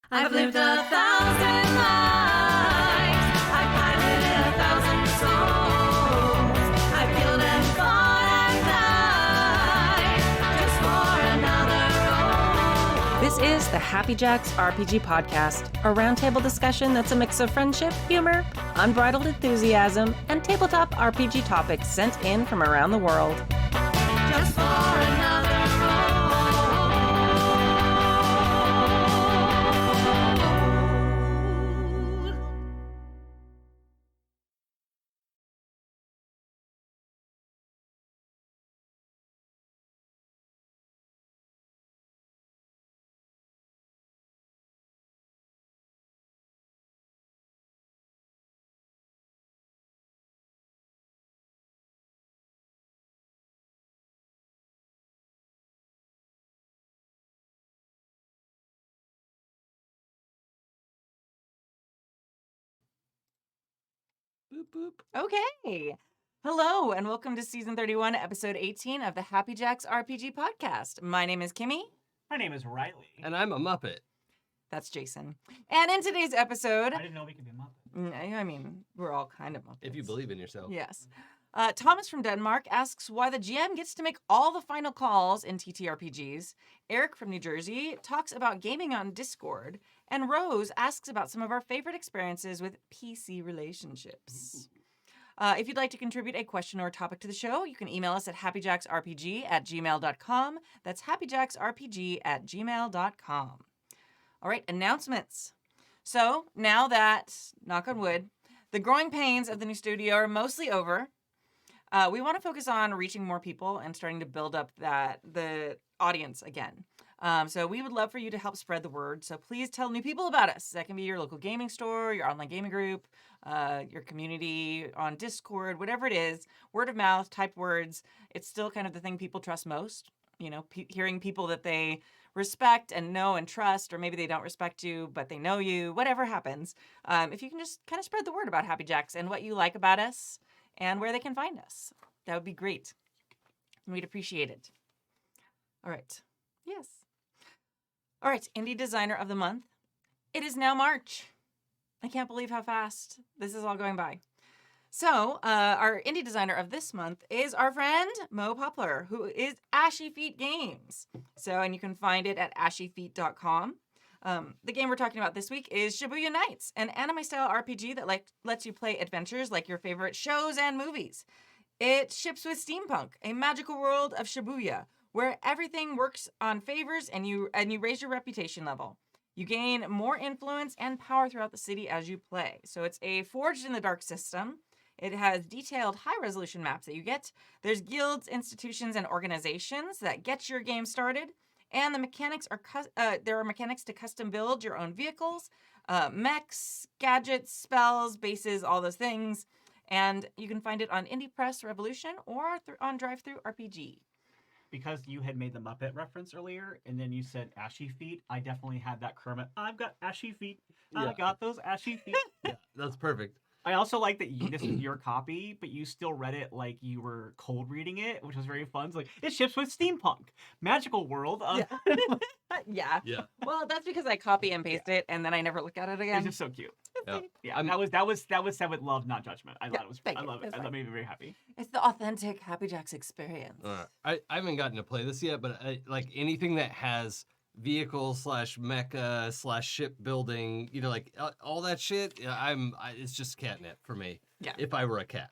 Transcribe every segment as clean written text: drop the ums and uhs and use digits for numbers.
I've lived 1,000 lives. I've piloted 1,000 souls. I've killed and fought and died just for another role. This is the Happy Jacks RPG podcast, a roundtable discussion that's a mix of friendship, humor, unbridled enthusiasm, and tabletop RPG topics sent in from around the world. Just for another role. Boop, boop. Okay. Hello, and welcome to Season 31, Episode 18 of the Happy Jacks RPG podcast. My name is Kimmy. My name is Riley. And I'm a Muppet. That's Jason. And in today's episode, I didn't know we could be Muppet. I mean, we're all kind of Muppets. If you believe in yourself. Yes. Thomas from Denmark asks why the GM gets to make all the final calls in TTRPGs. Eric from New Jersey talks about gaming on Discord. And Rose asks about some of our favorite experiences with PC relationships. If you'd like to contribute a question or a topic to the show, you can email us at happyjacksrpg@gmail.com. That's happyjacksrpg@gmail.com. All right, announcements. So now that, knock on wood, the growing pains of the new studio are mostly over, we want to focus on reaching more people and starting to build up the audience again. So we would love for you to help spread the word. So please tell new people about us. That can be your local gaming store, your online gaming group, your community on Discord, whatever it is. Word of mouth, typed words. It's still kind of the thing people trust most. You know, hearing people that they respect and know and trust, or maybe they don't respect you, but they know you, whatever happens. If you can just kind of spread the word about Happy Jacks and what you like about us and where they can find us, that would be great. We'd appreciate it. All right. Yes. All right, Indie Designer of the Month. It is now March. I can't believe how fast this is all going by. So, our Indie Designer of this month is our friend Mo Poplar, who is Ashy Feet Games. So, and you can find it at ashyfeet.com. The game we're talking about this week is Shibuya Nights, an anime-style RPG that lets you play adventures like your favorite shows and movies. It ships with steampunk, a magical world of Shibuya, where everything works on favors and you raise your reputation level. You gain more influence and power throughout the city as you play. So it's a Forged in the Dark system. It has detailed high-resolution maps that you get. There's guilds, institutions, and organizations that get your game started. And the mechanics are there are mechanics to custom build your own vehicles, mechs, gadgets, spells, bases, all those things. And you can find it on Indie Press Revolution or on Drive-Thru RPG. Because you had made the Muppet reference earlier, and then you said ashy feet, I definitely had that Kermit. I've got ashy feet. I Yeah. got those ashy feet. Yeah, that's perfect. I also like that this is your copy, but you still read it like you were cold reading it, which was very fun. It's like, it ships with steampunk. Magical world. Yeah. Yeah. Well, that's because I copy and paste it, and then I never look at it It's again. just so cute. Yeah. Yeah, that was said with love, not judgment. I thought it was. thank I you. love it. That's I fine. love me very happy. It's the authentic Happy Jacks experience. I haven't gotten to play this yet, but like anything that has vehicles / mecha / ship building, you know, like all that shit. It's just catnip for me. Yeah. If I were a cat,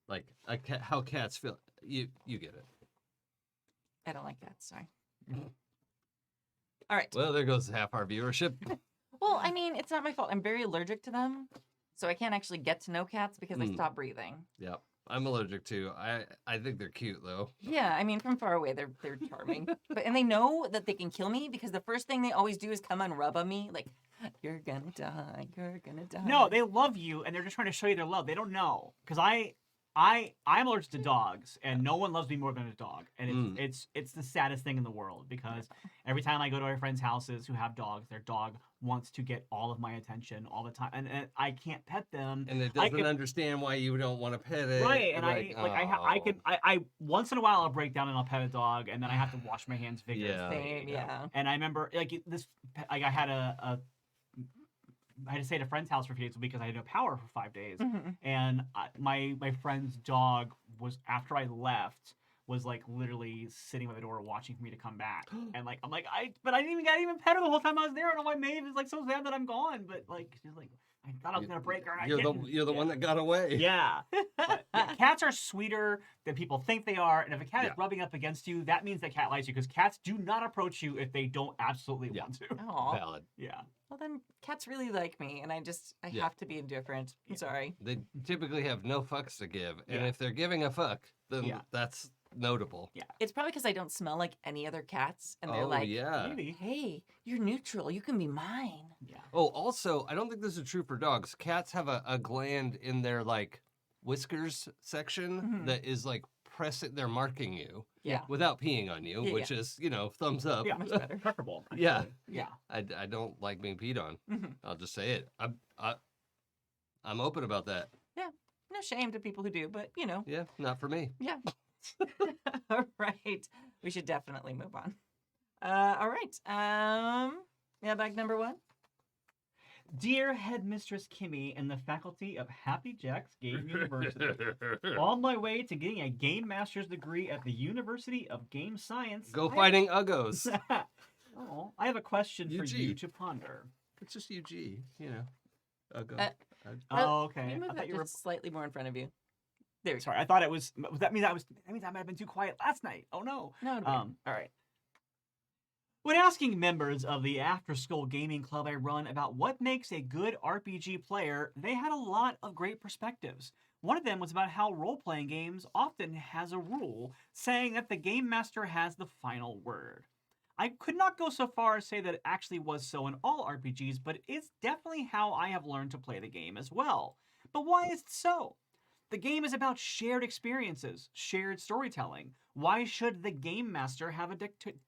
like a cat, how cats feel, you get it. I don't like that. Sorry. All right. Well, there goes half our viewership. Well, I mean, it's not my fault. I'm very allergic to them, so I can't actually get to know cats because I stop breathing. Yep, I'm allergic to. I think they're cute though. Yeah, I mean, from far away, they're charming. And they know that they can kill me because the first thing they always do is come and rub on me, like, you're gonna die, you're gonna die. No, they love you, and they're just trying to show you their love. They don't know, because I I'm allergic to dogs, and no one loves me more than a dog, and it's the saddest thing in the world because every time I go to my friends' houses who have dogs, their dog wants to get all of my attention all the time, and I can't pet them. And it doesn't understand why you don't want to pet it. Right, and oh. I once in a while I'll break down and I'll pet a dog, and then I have to wash my hands vigorously. Same, yeah. And I remember like I had I had to stay at a friend's house for a few days because I had no power for 5 days, and my friend's dog was after I left was like literally sitting by the door watching for me to come back, and like I'm like I didn't even pet her the whole time I was there, and all my Maeve is like so sad that I'm gone, but like she's like I thought I was gonna break her. And You're the one that got away. Yeah. But, yeah, cats are sweeter than people think they are, and if a cat is rubbing up against you, that means that cat likes you because cats do not approach you if they don't absolutely want to. Aw. Valid. Yeah. Well, then cats really like me, and I have to be indifferent. I'm sorry. They typically have no fucks to give, and if they're giving a fuck, then that's notable. Yeah. It's probably because I don't smell like any other cats, and they're like, Maybe. hey, you're neutral. You can be mine. Yeah. Oh, also, I don't think this is true for dogs. Cats have a gland in their like whiskers section that is like they're marking you without peeing on you, which is, thumbs up. Yeah, much better. Preferable. Actually. Yeah. Yeah. I don't like being peed on. I'll just say it. I'm open about that. Yeah. No shame to people who do, but Yeah, not for me. Yeah. All right. We should definitely move on. All right. Mailbag number 1. Dear Headmistress Kimmy and the faculty of Happy Jacks Game University, on my way to getting a Game Master's degree at the University of Game Science. Go fighting uggos. I have a question for UG. you to ponder. It's just UG, Uggo. Okay. You I move thought that you were. just slightly more in front of you. There we go. Sorry, I thought it was. That means I might have been too quiet last night. Oh no. No, no. All right. When asking members of the after-school gaming club I run about what makes a good RPG player, they had a lot of great perspectives. One of them was about how role-playing games often has a rule saying that the game master has the final word. I could not go so far as say that it actually was so in all RPGs, but it's definitely how I have learned to play the game as well. But why is it so? The game is about shared experiences, shared storytelling. Why should the game master have a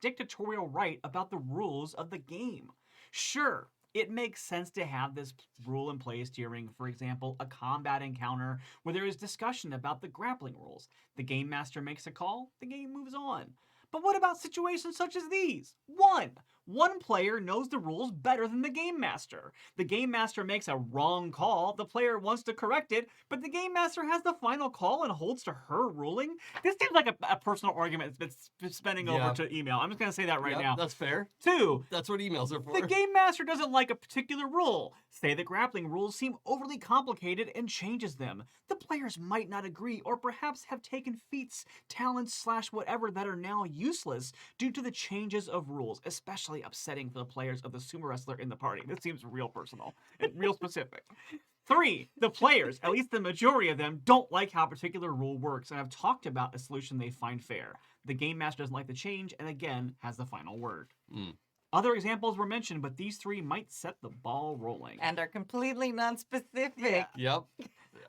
dictatorial right about the rules of the game? Sure, it makes sense to have this rule in place during, for example, a combat encounter where there is discussion about the grappling rules. The game master makes a call, the game moves on. But what about situations such as these? One player knows the rules better than the game master. The game master makes a wrong call, the player wants to correct it, but the game master has the final call and holds to her ruling? This seems like a personal argument that's been spinning over to email. I'm just going to say that right now. That's fair. 2, That's what emails are for. the game master doesn't like a particular rule. Say the grappling rules seem overly complicated and changes them. The players might not agree or perhaps have taken feats, talents, / whatever that are now useless due to the changes of rules, especially upsetting for the players of the sumo wrestler in the party. This seems real personal and real specific. 3, the players, at least the majority of them, don't like how a particular rule works and have talked about a solution they find fair. The game master doesn't like the change and again has the final word. Other examples were mentioned, but these 3 might set the ball rolling. And are completely non-specific. Yep.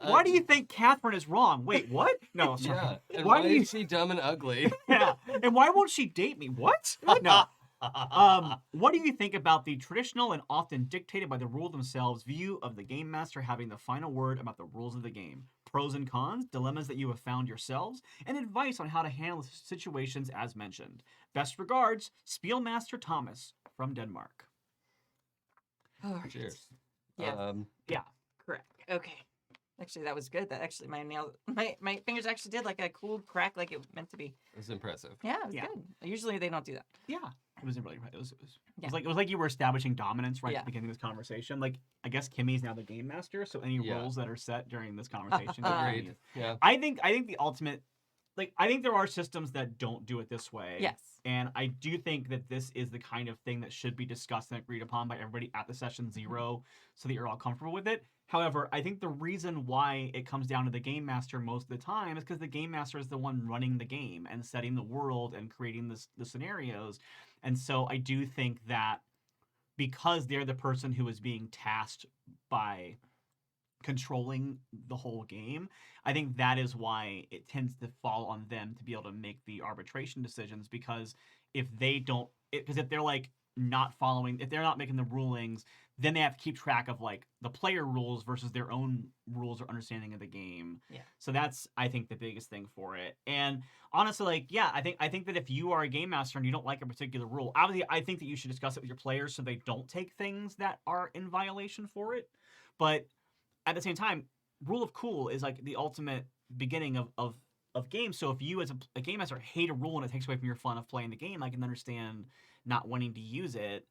Why do you think Catherine is wrong? Wait, what? No, sorry. Yeah. And Why why do you- is she dumb and ugly? Yeah. And why won't she date me? What? No. What do you think about the traditional and often dictated by the rule themselves view of the game master having the final word about the rules of the game? Pros and cons, dilemmas that you have found yourselves, and advice on how to handle situations as mentioned. Best regards, Spielmaster Thomas from Denmark. All right. Cheers. Yeah. Yeah. Correct. Okay. Actually, that was good. That actually, my fingers actually did like a cool crack, like it meant to be. It was impressive. Yeah, it was Yeah. good. Usually they don't do that. Yeah. It wasn't really right. It was Yeah. like you were establishing dominance right Yeah. at the beginning of this conversation. Like I guess Kimmy's now the game master, so any Yeah. rules that are set during this conversation. Agreed. Yeah. I think the ultimate, like I think there are systems that don't do it this way. Yes. And I do think that this is the kind of thing that should be discussed and agreed upon by everybody at the session 0 so that you're all comfortable with it. However, I think the reason why it comes down to the game master most of the time is because the game master is the one running the game and setting the world and creating the scenarios. And so I do think that because they're the person who is being tasked by controlling the whole game. I think that is why it tends to fall on them to be able to make the arbitration decisions, because if they don't, because if they're like not following, if they're not making the rulings, then they have to keep track of like the player rules versus their own rules or understanding of the game. Yeah. So that's, I think, the biggest thing for it. And honestly, like, yeah, I think that if you are a game master and you don't like a particular rule, obviously I think that you should discuss it with your players so they don't take things that are in violation for it. But at the same time, rule of cool is like the ultimate beginning of games. So if you as a game master hate a rule and it takes away from your fun of playing the game, I can understand not wanting to use it.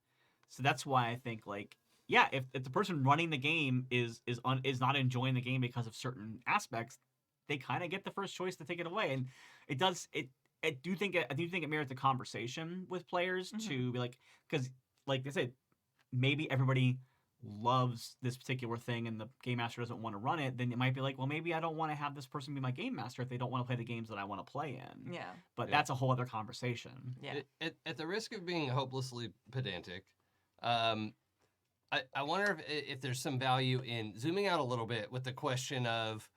So that's why I think, like, yeah, if the person running the game is not enjoying the game because of certain aspects, they kind of get the first choice to take it away. And it does I do think it merits a conversation with players to be like, because like I said, maybe everybody loves this particular thing and the game master doesn't want to run it, then it might be like, well, maybe I don't want to have this person be my game master if they don't want to play the games that I want to play in. Yeah. But that's a whole other conversation. Yeah. At the risk of being hopelessly pedantic, I wonder if there's some value in zooming out a little bit with the question of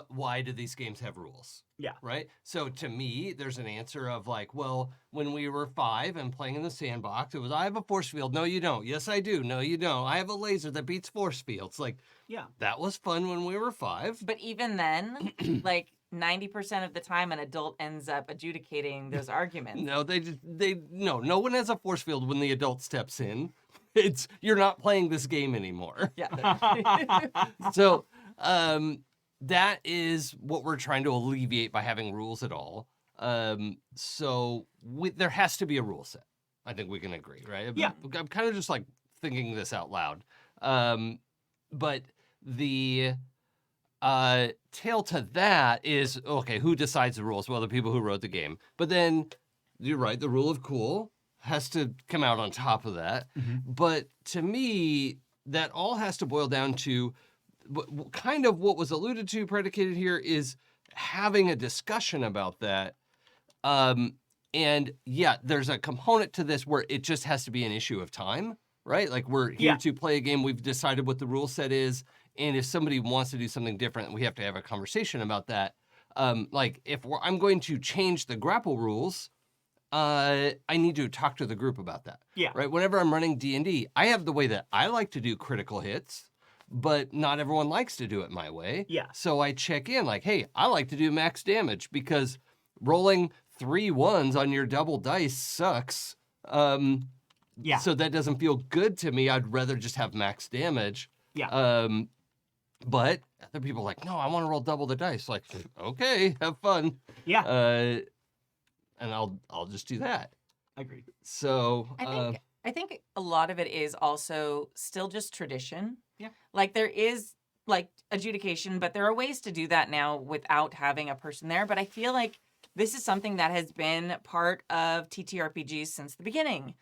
why do these games have rules? Yeah. Right? So to me, there's an answer of like, well, when we were 5 and playing in the sandbox, it was, I have a force field. No, you don't. Yes, I do. No, you don't. I have a laser that beats force fields. Like, yeah, that was fun when we were 5. But even then, like 90% of the time, an adult ends up adjudicating those arguments. No, no one has a force field when the adult steps in. You're not playing this game anymore. Yeah. So, that is what we're trying to alleviate by having rules at all. So there has to be a rule set. I think we can agree, right? Yeah. I'm kind of just like thinking this out loud. But the tail to that is, okay, who decides the rules? Well, the people who wrote the game. But then, you're right, the rule of cool has to come out on top of that. But to me, that all has to boil down to kind of what was alluded to, predicated here, is having a discussion about that. And yeah, there's a component to this where it just has to be an issue of time, right? Like, we're here to play a game, we've decided what the rule set is, and if somebody wants to do something different, we have to have a conversation about that. Like, if I'm going to change the grapple rules, I need to talk to the group about that. Yeah. Right? Whenever I'm running D&D, I have the way that I like to do critical hits, but not everyone likes to do it my way. Yeah. So I check in like, hey, I like to do max damage because rolling 3 1s on your double dice sucks. Yeah. So that doesn't feel good to me. I'd rather just have max damage. Yeah. But other people are like, no, I want to roll double the dice. Like, okay, have fun. Yeah. And I'll just do that. Agreed. So I think a lot of it is also still just tradition. Yeah. Like, there is like adjudication, but there are ways to do that now without having a person there. But I feel like this is something that has been part of TTRPGs since the beginning.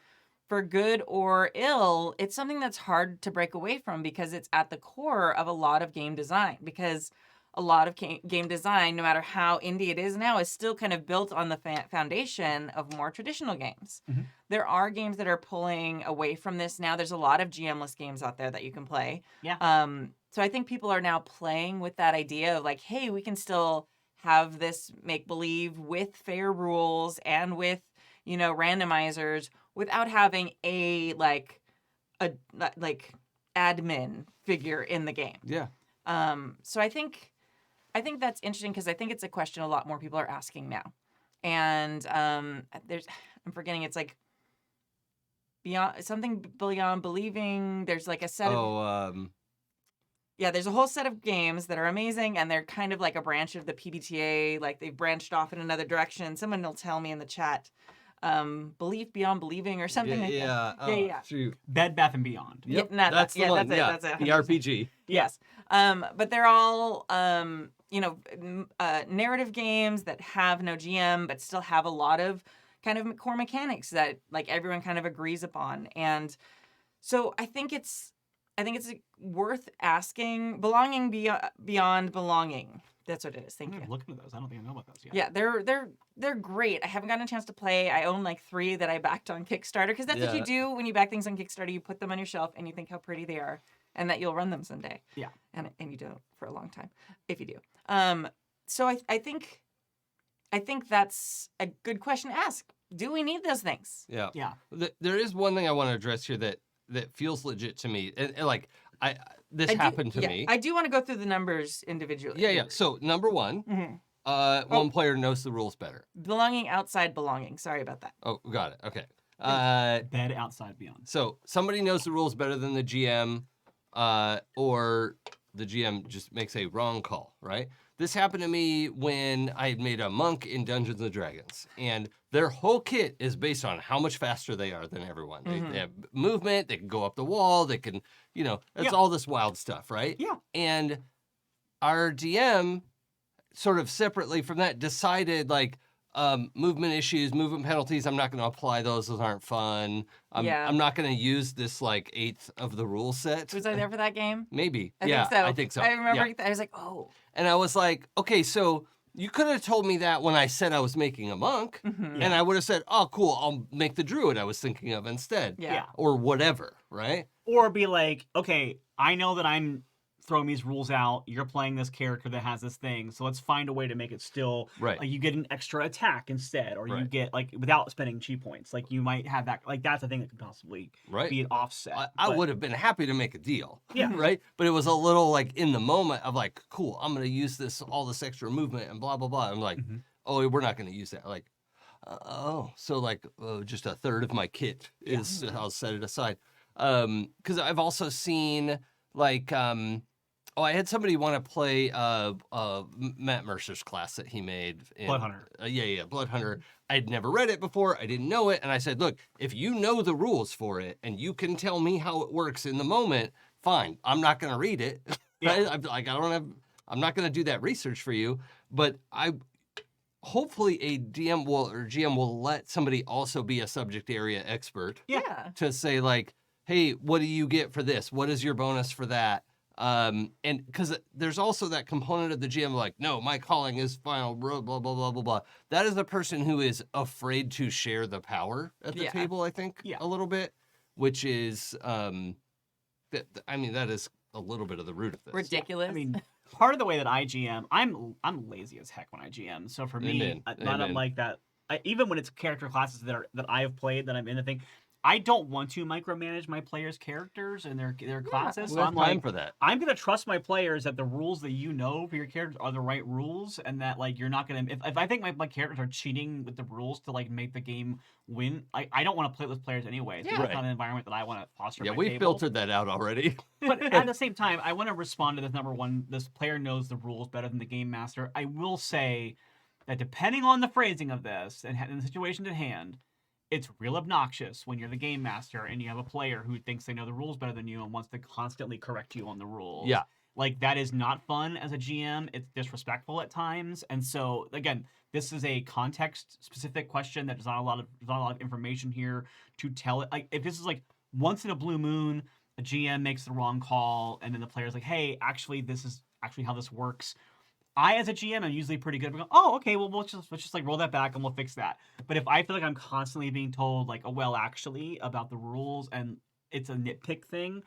For good or ill, it's something that's hard to break away from because it's at the core of a lot of game design. Because a lot of game design, no matter how indie it is now, is still kind of built on the foundation of more traditional games. There are games that are pulling away from this now. There's a lot of GM-less games out there that you can play. Yeah. So I think people are now playing with that idea of like, hey, we can still have this make-believe with fair rules and with, randomizers without having a admin figure in the game. yeah. So I think that's interesting because I think it's a question a lot more people are asking now. And I'm forgetting, it's like beyond believing. There's like a set of there's a whole set of games that are amazing, and they're kind of like a branch of the PBTA. Like, they've branched off in another direction. Someone will tell me in the chat, belief beyond believing or something like that. Yeah. Shoot. Bed Bath and Beyond. Yep, That's the one. That's it. The RPG. Yes. But they're all, narrative games that have no GM, but still have a lot of kind of core mechanics that like everyone kind of agrees upon. And so I think it's worth asking. Belonging beyond belonging. That's what it is. Thank you. Looking at those, I don't think I know about those yet. Yeah, they're great. I haven't gotten a chance to play. I own like 3 that I backed on Kickstarter because that's what you do when you back things on Kickstarter. You put them on your shelf and you think how pretty they are. and that you'll run them someday. Yeah. And you don't for a long time, if you do. So I think that's a good question to ask. Do we need those things? Yeah. Yeah. There is one thing I want to address here that feels legit to me, and like this happened to me. I do want to go through the numbers individually. Yeah. So number one, Mm-hmm. one player knows the rules better. Belonging outside belonging. Sorry about that. Oh, got it. Okay. Bed outside beyond. So somebody knows the rules better than the GM, or the GM just makes a wrong call, right? This happened to me when I had made a monk in Dungeons & Dragons, and their whole kit is based on how much faster they are than everyone. They have movement, they can go up the wall, they can, that's all this wild stuff, right? Yeah. And our DM, sort of separately from that, decided, like, movement issues, movement penalties, I'm not going to apply those. Those aren't fun. I'm not going to use this, like, eighth of the rule set. Was I there for that game? Maybe. I think so. I remember. Yeah. I was like, oh. And I was like, okay, so you could have told me that when I said I was making a monk, Mm-hmm. and I would have said, oh, cool, I'll make the druid I was thinking of instead. Yeah. Or whatever, right? Or be like, okay, I know that I'm throwing these rules out. You're playing this character that has this thing, so let's find a way to make it still Right. like you get an extra attack instead, or you Right. get like without spending chi points. Like you might have that. Like that's a thing that could possibly Right. be an offset. I but- would have been happy to make a deal. Yeah. Right? But it was a little like in the moment of like, cool, I'm going to use all this extra movement and blah, blah, blah. I'm like, oh, we're not going to use that. Like, so like just a third of my kit is, I'll set it aside. Because I've also seen like, I had somebody want to play Matt Mercer's class that he made. Blood Hunter. Blood Hunter. I'd never read it before. I didn't know it. And I said, look, if you know the rules for it and you can tell me how it works in the moment, fine. I'm not going to read it. Yeah. Right? I'm not going to do that research for you. But hopefully a DM or GM will let somebody also be a subject area expert Yeah. to say like, hey, what do you get for this? What is your bonus for that? And because there's also that component of the GM, like, no, my calling is final, blah, blah, blah, blah, blah, blah. That is the person who is afraid to share the power at the table, I think, a little bit, which is, that is a little bit of the root of this. Ridiculous. I mean, part of the way that I GM, I'm lazy as heck when I GM. So for me, Amen. not Amen. unlike that. Even when it's character classes that I have played that I'm in the thing, I don't want to micromanage my players' characters and their classes. So Well, I'm there's time like, for that. I'm gonna trust my players that the rules that you know for your characters are the right rules, and that like you're not gonna. If I think my characters are cheating with the rules to like make the game win, I don't want to play with players anyway. Yeah. That's Right. not an environment that I want to foster. Yeah, at my we table. filtered that out already. But at the same time, I want to respond to this number one. This player knows the rules better than the game master. I will say that depending on the phrasing of this and the situation at hand, it's real obnoxious when you're the game master and you have a player who thinks they know the rules better than you and wants to constantly correct you on the rules. Yeah. Like, that is not fun as a GM. It's disrespectful at times. And so, again, this is a context-specific question that there's not a lot of information here to tell it. Like, if this is like once in a blue moon, a GM makes the wrong call, and then the player's like, hey, actually, this is actually how this works. I, as a GM, am usually pretty good. We go, oh, okay, well, let's just like roll that back and we'll fix that. But if I feel like I'm constantly being told like, oh, well, actually, about the rules and it's a nitpick thing,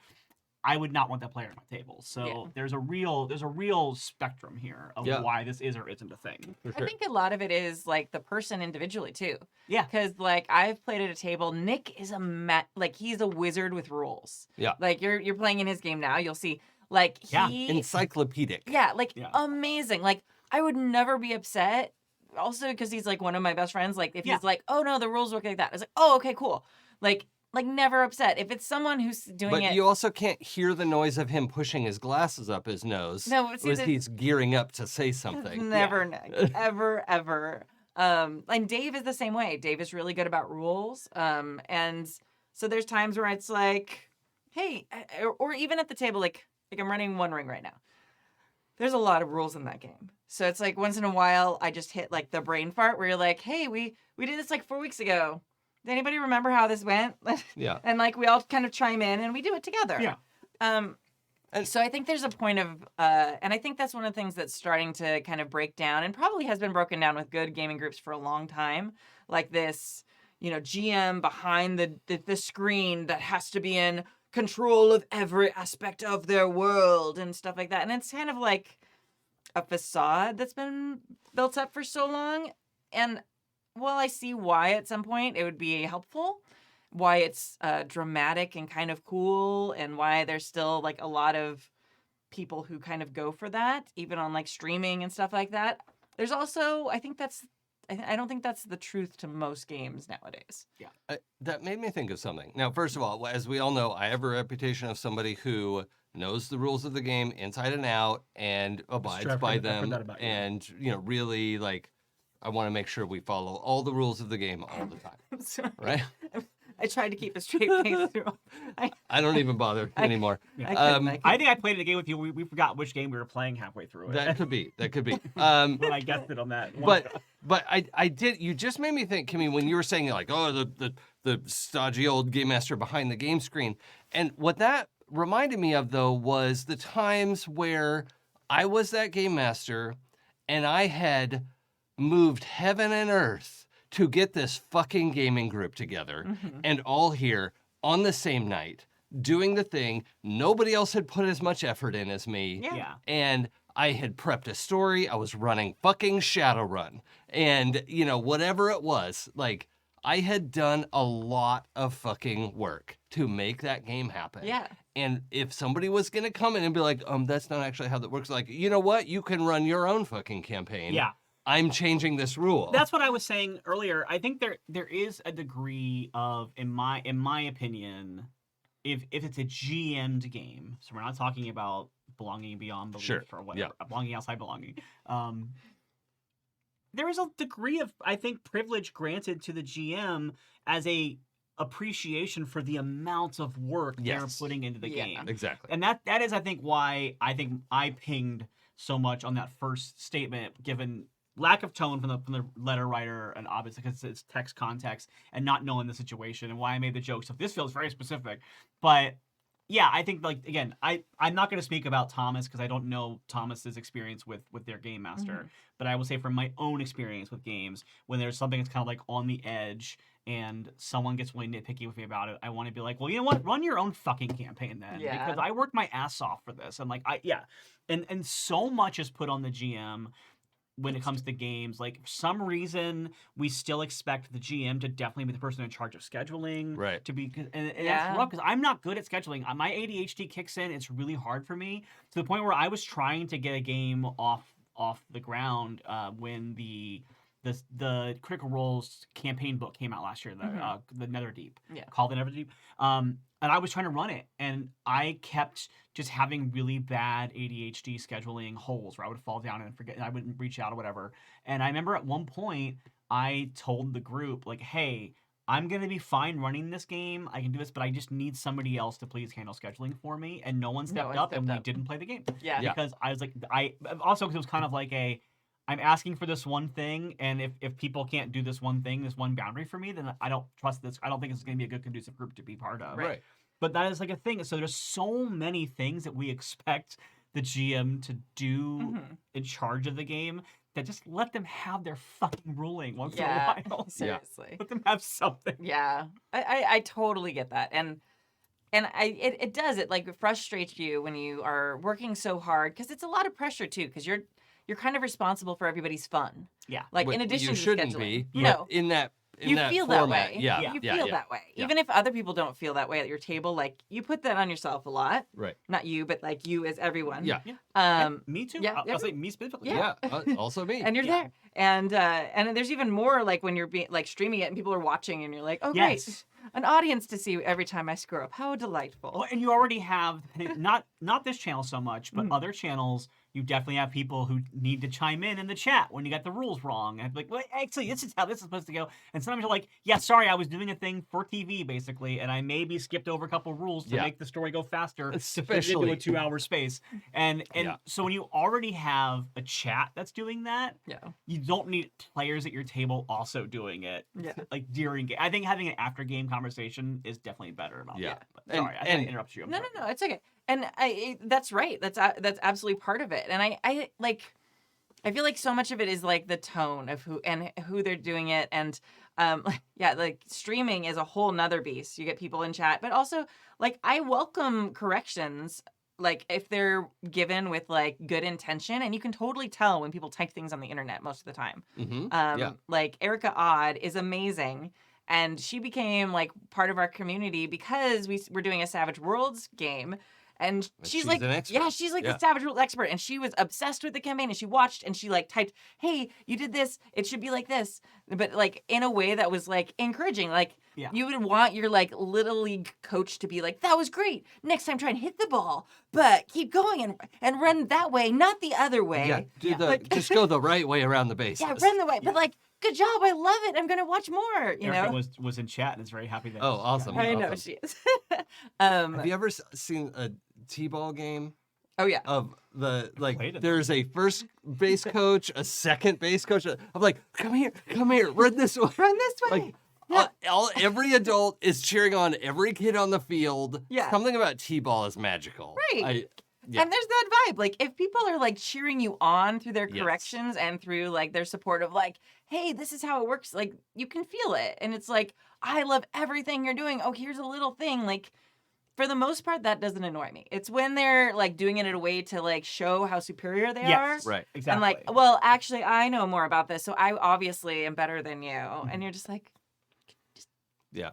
I would not want that player at my table. So there's a real spectrum here of why this is or isn't a thing. For sure. I think a lot of it is like the person individually too. Yeah. Because like I've played at a table. Nick is he's a wizard with rules. Yeah. Like you're playing in his game now. You'll see like he Encyclopedic. Amazing. Like I would never be upset. Also because he's like one of my best friends. Like if he's like, oh no, the rules work like that. I was like, oh okay, cool. Like never upset. If it's someone who's doing it. But you also can't hear the noise of him pushing his glasses up his nose. No, but see, as he's gearing up to say something. Never, Nick. Ever. And Dave is the same way. Dave is really good about rules. And so there's times where it's like, hey, or even at the table, like I'm running One Ring right now. There's a lot of rules in that game. So it's like once in a while, I just hit like the brain fart where you're like, hey, we did this like 4 weeks ago. Does anybody remember how this went? Yeah. And like we all kind of chime in and we do it together. Yeah. And so I think there's a point of, and I think that's one of the things that's starting to kind of break down and probably has been broken down with good gaming groups for a long time. Like this, GM behind the screen that has to be in control of every aspect of their world and stuff like that. And it's kind of like a facade that's been built up for so long. And while I see why at some point it would be helpful, why it's dramatic and kind of cool, and why there's still like a lot of people who kind of go for that, even on like streaming and stuff like that. There's also, I don't think that's the truth to most games nowadays. Yeah. That made me think of something. Now, first of all, as we all know, I have a reputation of somebody who knows the rules of the game inside and out and abides I've by heard them. that about you. And, really, like, I want to make sure we follow all the rules of the game all the time. I'm sorry. Right? I tried to keep a straight face through. I don't even bother anymore. I think I played the game with you. We forgot which game we were playing halfway through it. That could be. When I guessed it on that. But I did. You just made me think, Kimmy, when you were saying like, oh, the stodgy old game master behind the game screen, and what that reminded me of though was the times where I was that game master, and I had moved heaven and earth to get this fucking gaming group together, and all here on the same night doing the thing. Nobody else had put as much effort in as me. Yeah. And I had prepped a story. I was running fucking Shadowrun. And, whatever it was, like, I had done a lot of fucking work to make that game happen. Yeah. And if somebody was going to come in and be like, that's not actually how that works, like, you know what? You can run your own fucking campaign. Yeah. I'm changing this rule. That's what I was saying earlier. I think there is a degree of, in my opinion, if it's a GM'd game, so we're not talking about belonging beyond belief or whatever, belonging outside belonging. There is a degree of, I think, privilege granted to the GM as a appreciation for the amount of work they're putting into the game. Exactly. And that is, I think, why I pinged so much on that first statement, given lack of tone from the letter writer, and obviously because it's text context and not knowing the situation, and why I made the joke. So this feels very specific, but yeah, I think, like, again, I'm not going to speak about Thomas because I don't know Thomas's experience with their game master, but I will say from my own experience with games, when there's something that's kind of like on the edge and someone gets really nitpicky with me about it, I want to be like, well, you know what? Run your own fucking campaign then, because I worked my ass off for this, and like and so much is put on the GM when it comes to games. Like, for some reason, we still expect the GM to definitely be the person in charge of scheduling. Right. To be, and that's rough, because I'm not good at scheduling. My ADHD kicks in. It's really hard for me, to the point where I was trying to get a game off the ground when the Critical Role's campaign book came out last year, the Netherdeep, called the Netherdeep. And I was trying to run it, and I kept just having really bad ADHD scheduling holes where I would fall down and forget, and I wouldn't reach out or whatever. And I remember at one point, I told the group, like, hey, I'm going to be fine running this game. I can do this, but I just need somebody else to please handle scheduling for me. And no one stepped up, and we didn't play the game. Yeah. Because I was like, also because it was kind of like I'm asking for this one thing, and if people can't do this one thing, this one boundary for me, then I don't trust this. I don't think it's going to be a good, conducive group to be part of. Right. But that is like a thing. So there's so many things that we expect the GM to do in charge of the game, that just let them have their fucking ruling once in a while. Seriously. Let them have something. Yeah. I totally get that. And it does. It like frustrates you when you are working so hard, because it's a lot of pressure too, because you're kind of responsible for everybody's fun. Yeah. Like, in addition you to shouldn't scheduling. be, No. in that You feel that format. way. Yeah. You feel that way. Yeah. Even if other people don't feel that way at your table, like, you put that on yourself a lot. Right. Not you, but like you as everyone. Yeah. Me too. Yeah, I'll say me specifically. Yeah. Also me. And you're there. And there's even more, like, when you're being like streaming it and people are watching, and you're like, oh, great. An audience to see every time I screw up. How delightful. Well, and you already have, not this channel so much, but other channels, you definitely have people who need to chime in the chat when you got the rules wrong. And like, well, actually, this is how this is supposed to go. And sometimes you're like, yeah, sorry, I was doing a thing for TV, basically, and I maybe skipped over a couple rules to make the story go faster, especially into a 2-hour space. And so when you already have a chat that's doing that, you don't need players at your table also doing it. Like, during game. I think having an after game conversation is definitely better about that. But sorry, I didn't interrupt you. No, it's okay. And that's right. That's absolutely part of it. And I like, I feel like so much of it is like the tone of who they're doing it, and like streaming is a whole nother beast. You get people in chat, but also like I welcome corrections, like if they're given with like good intention, and you can totally tell when people type things on the internet most of the time. Like Erica Odd is amazing. And she became like part of our community because we're doing a Savage Worlds game. And she's like, an expert. she's like the Savage Worlds expert. And she was obsessed with the campaign, and she watched and she like typed, hey, you did this. It should be like this. But like in a way that was like encouraging. Like you would want your like little league coach to be like, that was great. Next time try and hit the ball, but keep going and run that way, not the other way. Yeah, just go the right way around the bases. Yeah, run the way. But like, good job. I love it. I'm going to watch more, you Erica know? was in chat and is very happy that Oh, awesome. I know awesome. she is. Have you ever seen a T-ball game? Oh, yeah. Of the, like, played it. there's a first base coach, a second base coach. I'm like, come here, run this way. Run this way. Like, every adult is cheering on every kid on the field. Yeah. Something about T-ball is magical. Right. And there's that vibe. Like, if people are, like, cheering you on through their corrections and through, like, their support of, like, hey, this is how it works, like, you can feel it. And it's like, I love everything you're doing. Oh, here's a little thing. Like, for the most part, that doesn't annoy me. It's when they're, like, doing it in a way to, like, show how superior they are. Right. Exactly. And, like, well, actually, I know more about this, so I obviously am better than you. And you're just like, Yeah.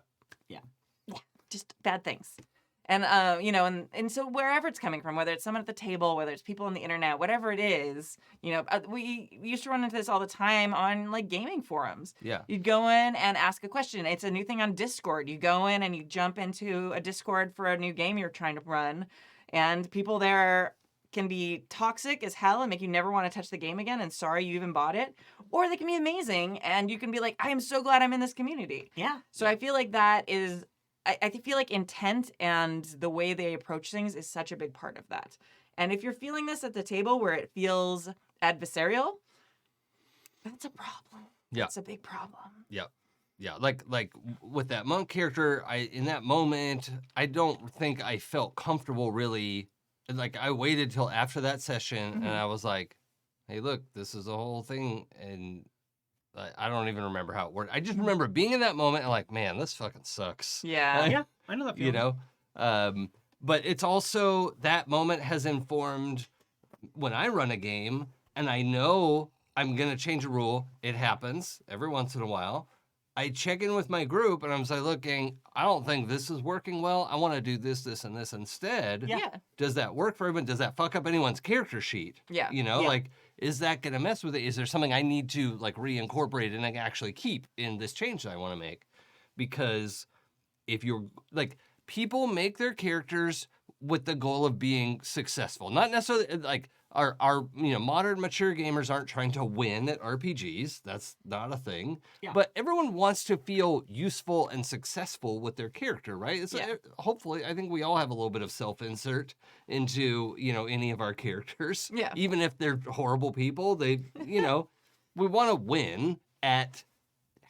just bad things. And, you know, and so wherever it's coming from, whether it's someone at the table, whether it's people on the internet, whatever it is, you know, we used to run into this all the time on, like, gaming forums. Yeah. You'd go in and ask a question. It's a new thing on Discord. You go in and you jump into a Discord for a new game you're trying to run, and people there can be toxic as hell and make you never want to touch the game again and sorry you even bought it. Or they can be amazing and you can be like, I am so glad I'm in this community. Yeah. So I feel like that is... I feel like intent and the way they approach things is such a big part of that. And if you're feeling this at the table where it feels adversarial, that's a problem. Yeah. It's a big problem. Yeah. Yeah, like with that monk character, in that moment, I don't think I felt comfortable really. Like, I waited till after that session, and I was like, hey, look, this is the whole thing, and I don't even remember how it worked. I just remember being in that moment and like, man, this fucking sucks. Yeah. Yeah, I know that feeling. You know? But it's also, that moment has informed when I run a game and I know I'm going to change a rule. It happens every once in a while. I check in with my group and I'm just like, look, gang, I don't think this is working well. I want to do this, this, and this instead. Yeah. Does that work for everyone? Does that fuck up anyone's character sheet? Yeah. You know, like, is that going to mess with it? Is there something I need to, like, reincorporate and actually keep in this change that I want to make? Because if you're, like, people make their characters with the goal of being successful. Not necessarily, like, our you know, modern mature gamers aren't trying to win at RPGs. That's not a thing. Yeah. But everyone wants to feel useful and successful with their character, right? It's hopefully, I think we all have a little bit of self-insert into, you know, any of our characters. Yeah. Even if they're horrible people, they, you know, we want to win at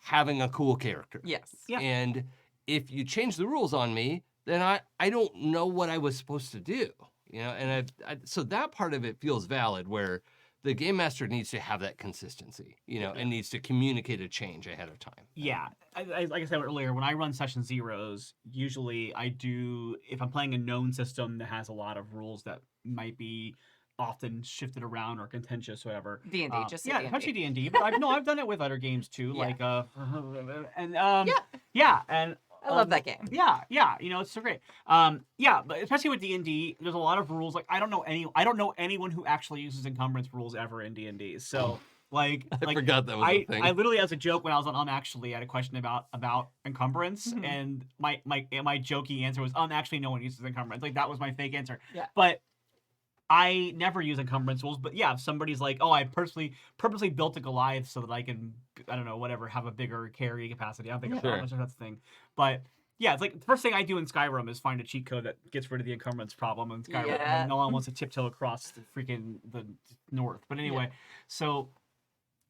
having a cool character. Yes. Yeah. And if you change the rules on me, then I don't know what I was supposed to do. You know, and so that part of it feels valid, where the game master needs to have that consistency, you know, and needs to communicate a change ahead of time. Yeah, like I said earlier, when I run session zeros, usually I do, if I'm playing a known system that has a lot of rules that might be often shifted around or contentious, whatever. D&D, just say yeah, D&D. especially D&D. But I've done it with other games too, Yeah. like and and. I love that game. Yeah, you know, it's so great. Yeah, but especially with D&D, there's a lot of rules. Like, I don't know anyone who actually uses encumbrance rules ever in D&D. So, like, I forgot that was a thing. I literally, as a joke, when I was on Unactually, I had a question about encumbrance, Mhm. and my jokey answer was, actually, no one uses encumbrance. Like, that was my fake answer. Yeah. But I never use encumbrance rules, but yeah, if somebody's like, I purposely built a Goliath so that I can, I don't know, whatever, have a bigger carry capacity. I don't think Sure. that's the thing. But yeah, it's like the first thing I do in Skyrim is find a cheat code that gets rid of the encumbrance problem in Skyrim. Yeah. And no one wants to tiptoe across the north. But anyway, so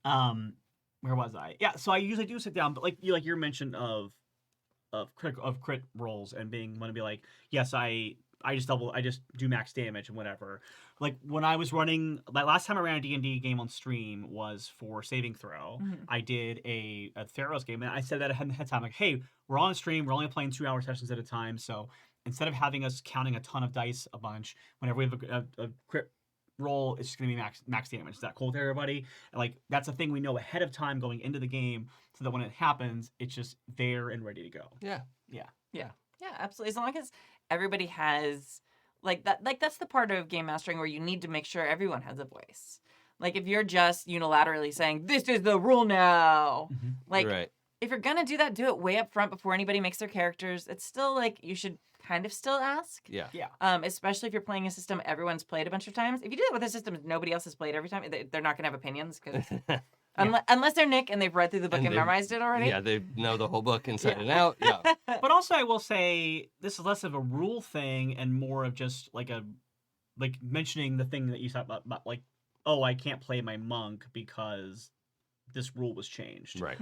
where was I? Yeah, so I usually do sit down, but like your mention of crit rolls and want to be like, yes, I I just do max damage and whatever. Like when I was running, that last time I ran a D&D game on stream was for Saving Throw. I did a Theros game, and I said that ahead of time, like, hey, we're on a stream, we're only playing 2-hour sessions at a time, so instead of having us counting a ton of dice a bunch, whenever we have a crit roll, it's just gonna be max damage. Is that cool with everybody? And like that's a thing we know ahead of time going into the game, so that when it happens, it's just there and ready to go. Yeah. Yeah, absolutely. As long as everybody has that's the part of game mastering where you need to make sure everyone has a voice. Like if you're just unilaterally saying this is the rule now, like Right. if you're gonna do that, do it way up front before anybody makes their characters. It's still like you should kind of still ask. Yeah. Especially if you're playing a system everyone's played a bunch of times. If you do that with a system nobody else has played every time, they're not gonna have opinions because unless they're Nick and they've read through the book and memorized it already. Yeah, they know the whole book inside and out. Yeah. But also, I will say this is less of a rule thing and more of just like mentioning the thing that you said about like, oh, I can't play my monk because this rule was changed. Right.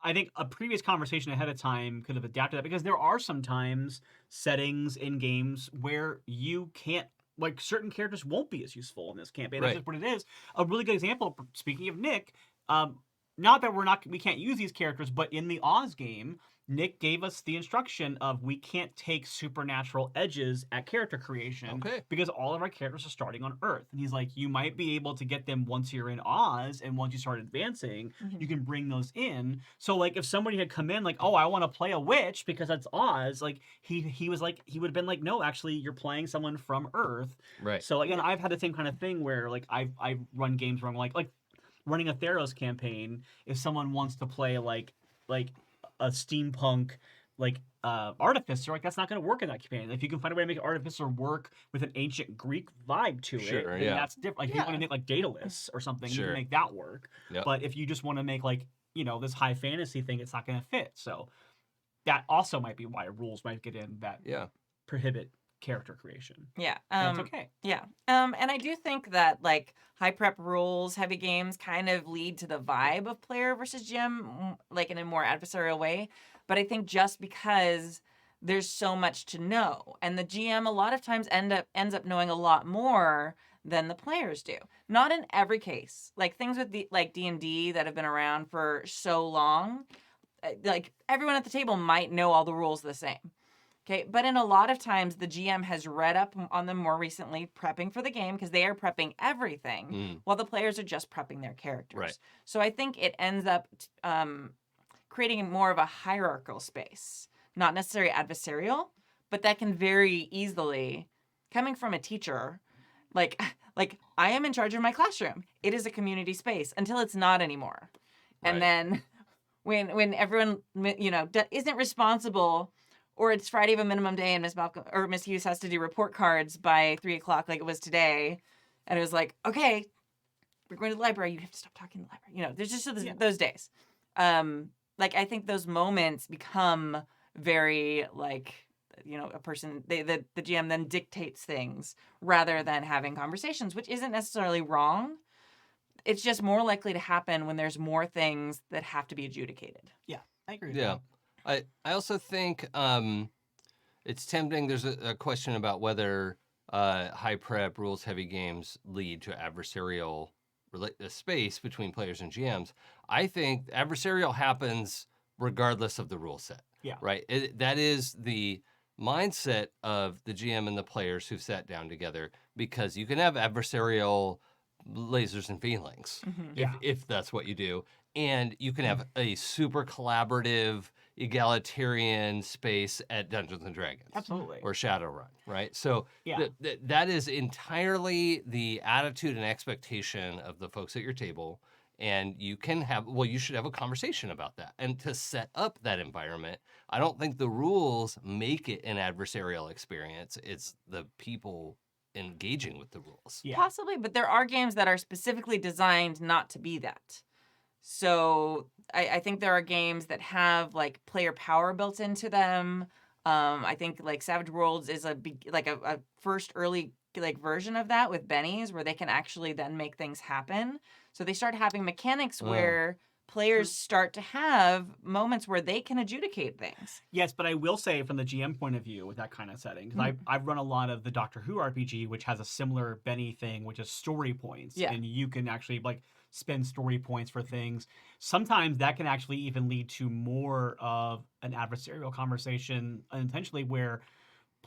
I think a previous conversation ahead of time could have adapted that because there are sometimes settings in games where you can't, like certain characters won't be as useful in this campaign. That's just what it is. A really good example, speaking of Nick, not that we can't use these characters, but in the Oz game, Nick gave us the instruction of we can't take supernatural edges at character creation because all of our characters are starting on Earth. And he's like, you might be able to get them once you're in Oz, and once you start advancing, you can bring those in. So like if somebody had come in like, oh, I want to play a witch because that's Oz, like he was like, he would have been like, no, actually you're playing someone from Earth. Right. So again, I've had the same kind of thing where like I've run games where I'm like running a Theros campaign, if someone wants to play like a steampunk artificer, like that's not going to work in that campaign. If you can find a way to make an artificer work with an ancient Greek vibe to it, then that's different. Like if you want to make like Daedalus or something, you can make that work. But if you just want to make like, you know, this high fantasy thing, it's not going to fit. So that also might be why rules might get in that prohibit character creation. Yeah. That's okay. Yeah. And I do think that like high prep rules, heavy games kind of lead to the vibe of player versus GM, like in a more adversarial way. But I think just because there's so much to know, and the GM a lot of times ends up knowing a lot more than the players do. Not in every case. Like things with like D&D that have been around for so long, like everyone at the table might know all the rules the same. Okay, but in a lot of times, the GM has read up on them more recently, prepping for the game, because they are prepping everything, while the players are just prepping their characters. Right. So I think it ends up creating more of a hierarchical space. Not necessarily adversarial, but that can very easily, coming from a teacher, like I am in charge of my classroom. It is a community space until it's not anymore. Right. And then when everyone, you know, isn't responsible, or it's Friday of a minimum day and Miss Hughes has to do report cards by 3:00 like it was today. And it was like, okay, we're going to the library. You have to stop talking in the library. You know, there's just those days. Like, I think those moments become very, like, you know, a person, the GM then dictates things rather than having conversations, which isn't necessarily wrong. It's just more likely to happen when there's more things that have to be adjudicated. Yeah, I agree with that. I also think it's tempting. There's a question about whether high prep, rules heavy games lead to adversarial space between players and GMs. I think adversarial happens regardless of the rule set. Yeah. Right? That is the mindset of the GM and the players who've sat down together, because you can have adversarial lasers and feelings if that's what you do. And you can have a super collaborative, egalitarian space at Dungeons and Dragons. Absolutely. Or Shadowrun, right? So that is entirely the attitude and expectation of the folks at your table. And you can have, you should have a conversation about that. And to set up that environment, I don't think the rules make it an adversarial experience. It's the people engaging with the rules. Yeah. Possibly, but there are games that are specifically designed not to be that. So I think there are games that have like player power built into them. I think like Savage Worlds is a first early like version of that with bennies, where they can actually then make things happen. So they start having mechanics where players start to have moments where they can adjudicate things. Yes, but I will say from the GM point of view with that kind of setting, because I've run a lot of the Doctor Who RPG, which has a similar Benny thing, which is story points. Yeah. And you can actually like spend story points for things. Sometimes that can actually even lead to more of an adversarial conversation unintentionally where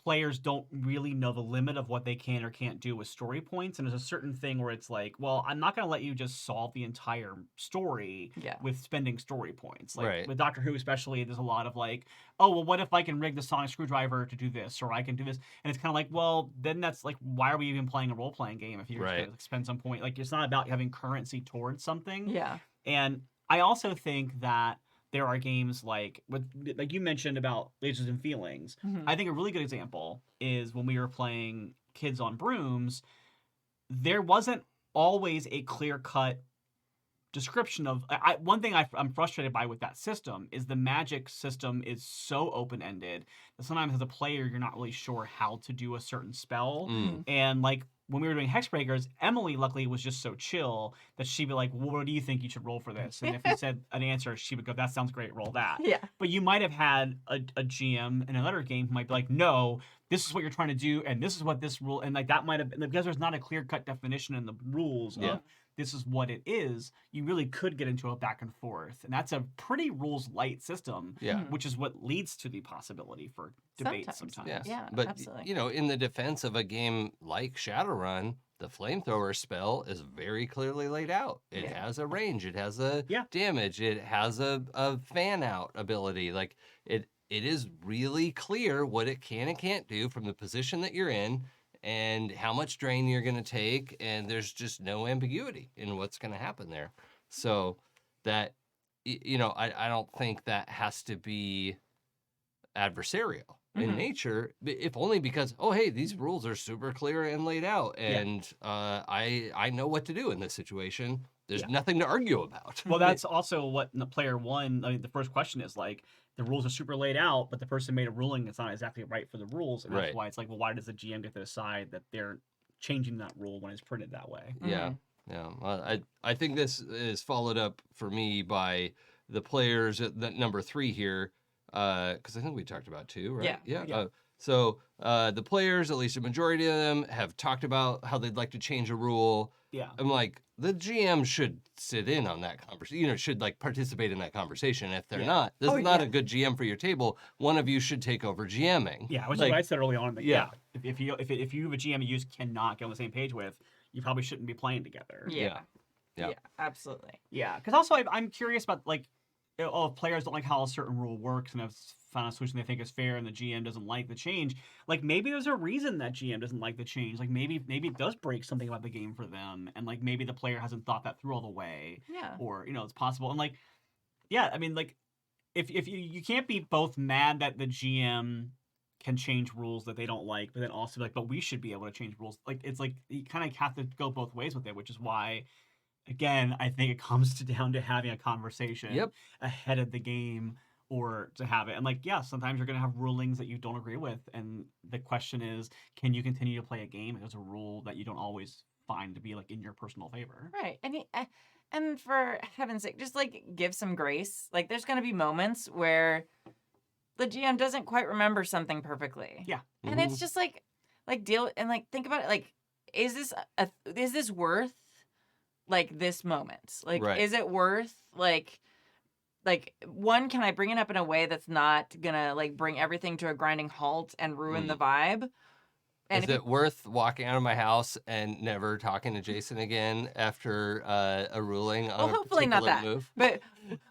players don't really know the limit of what they can or can't do with story points. And there's a certain thing where it's like, well, I'm not going to let you just solve the entire story with spending story points. Like with Doctor Who especially, there's a lot of like, oh, well, what if I can rig the sonic screwdriver to do this, or I can do this? And it's kind of like, well, then that's like, why are we even playing a role-playing game if you're going to spend some point? Like, it's not about having currency towards something. Yeah. And I also think that there are games like you mentioned about Lasers and Feelings. I think a really good example is when we were playing Kids on Brooms, there wasn't always a clear-cut description of... one thing I'm frustrated by with that system is the magic system is so open-ended that sometimes as a player, you're not really sure how to do a certain spell. And like when we were doing Hexbreakers, Emily luckily was just so chill that she'd be like, well, what do you think you should roll for this? And if you said an answer, she would go, that sounds great, roll that. Yeah. But you might have had a GM in another game who might be like, no, this is what you're trying to do, and this is what this rule, and like that might have been, because there's not a clear-cut definition in the rules of this is what it is, you really could get into a back and forth. And that's a pretty rules-light system, which is what leads to the possibility for debate sometimes. Yeah, but, absolutely. you know, in the defense of a game like Shadowrun, the flamethrower spell is very clearly laid out. It has a range, it has a damage, it has a fan-out ability. Like, it is really clear what it can and can't do from the position that you're in, and how much drain you're going to take, and there's just no ambiguity in what's going to happen there. So that, you know, I don't think that has to be adversarial in nature, if only because, oh, hey, these rules are super clear and laid out, and I know what to do in this situation. There's nothing to argue about. Well, that's also what in the player one, I mean, the first question is like, the rules are super laid out, but the person made a ruling that's not exactly right for the rules. And that's why it's like, well, why does the GM get to decide that they're changing that rule when it's printed that way? Yeah. Well, I think this is followed up for me by the players at the number 3 here, because I think we talked about 2, right? Yeah. So the players, at least a majority of them, have talked about how they'd like to change a rule. Yeah. I'm like, the GM should sit in on that conversation, you know, should like participate in that conversation. If they're not, this is not a good GM for your table. One of you should take over GMing. Yeah, which is what I said early on. That, if you have a GM you just cannot get on the same page with, you probably shouldn't be playing together. Yeah, absolutely. Yeah, because also I'm curious about like, if players don't like how a certain rule works and have found a solution they think is fair and the GM doesn't like the change, like maybe there's a reason that GM doesn't like the change. Like maybe it does break something about the game for them, and like maybe the player hasn't thought that through all the way. Yeah. Or, you know, it's possible. And like, yeah, I mean, like, if you can't be both mad that the GM can change rules that they don't like, but then also like, but we should be able to change rules. Like, it's like you kind of have to go both ways with it, which is why, again, I think it comes down to having a conversation ahead of the game or to have it. And like, yeah, sometimes you're going to have rulings that you don't agree with. And the question is, can you continue to play a game if there's a rule that you don't always find to be like in your personal favor? Right. And for heaven's sake, just like give some grace. Like there's going to be moments where the GM doesn't quite remember something perfectly. Yeah. And it's just like deal and like think about it. Like, is this worth like this moment? Like, is it worth like one, can I bring it up in a way that's not gonna like bring everything to a grinding halt and ruin the vibe? And is it worth walking out of my house and never talking to Jason again after a ruling on hopefully a not particular that. move? But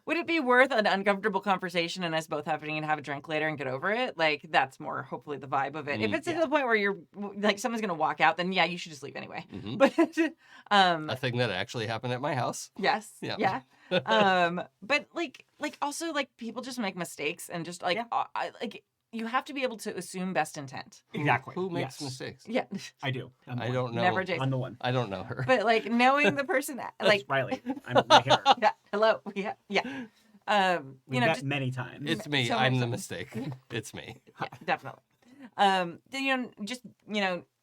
would it be worth an uncomfortable conversation and us both having to have a drink later and get over it? Like, that's more hopefully the vibe of it. If it's to the point where you're like someone's gonna walk out, then yeah, you should just leave anyway. But a thing that actually happened at my house. Yes. Yeah. But like also like people just make mistakes and just like like you have to be able to assume best intent. Exactly. Who makes mistakes? Yeah. I do. I don't know. Never Jason. I'm the one. I don't know her. But like knowing the person, like That's Riley. I'm right here. Yeah. Hello. Yeah. We've met many times. It's me. so I'm many the times. mistake. It's me. Yeah, definitely. Then, just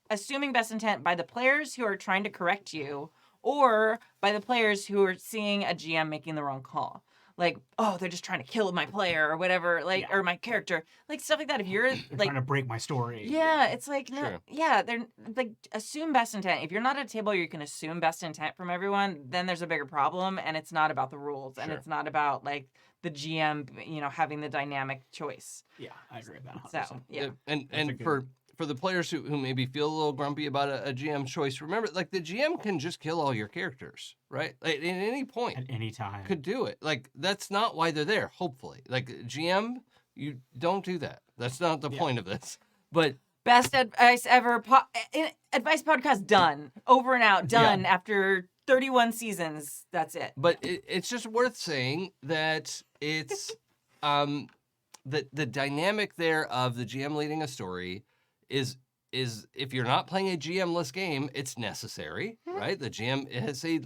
assuming best intent by the players who are trying to correct you, or by the players who are seeing a GM making the wrong call. Like, oh, they're just trying to kill my player or whatever, like, or my character, like stuff like that. If you're They're like, trying to break my story. yeah, it's like, no, Sure. yeah, they're like, assume best intent. If you're not at a table where you can assume best intent from everyone, then there's a bigger problem, and it's not about the rules, and Sure. it's not about like the GM, having the dynamic choice. Yeah, I agree with that. 100%. So, yeah. And That's a for the players who maybe feel a little grumpy about a GM choice, remember, like, the GM can just kill all your characters, right? Like, at any point. At any time. Could do it. Like, that's not why they're there, hopefully. Like, GM, you don't do that. That's not the point of this. But Best advice ever. Advice podcast done. Over and out. Done after 31 seasons. That's it. But it's just worth saying that it's the dynamic there of the GM leading a story is if you're not playing a GM-less game, it's necessary, right? The GM has a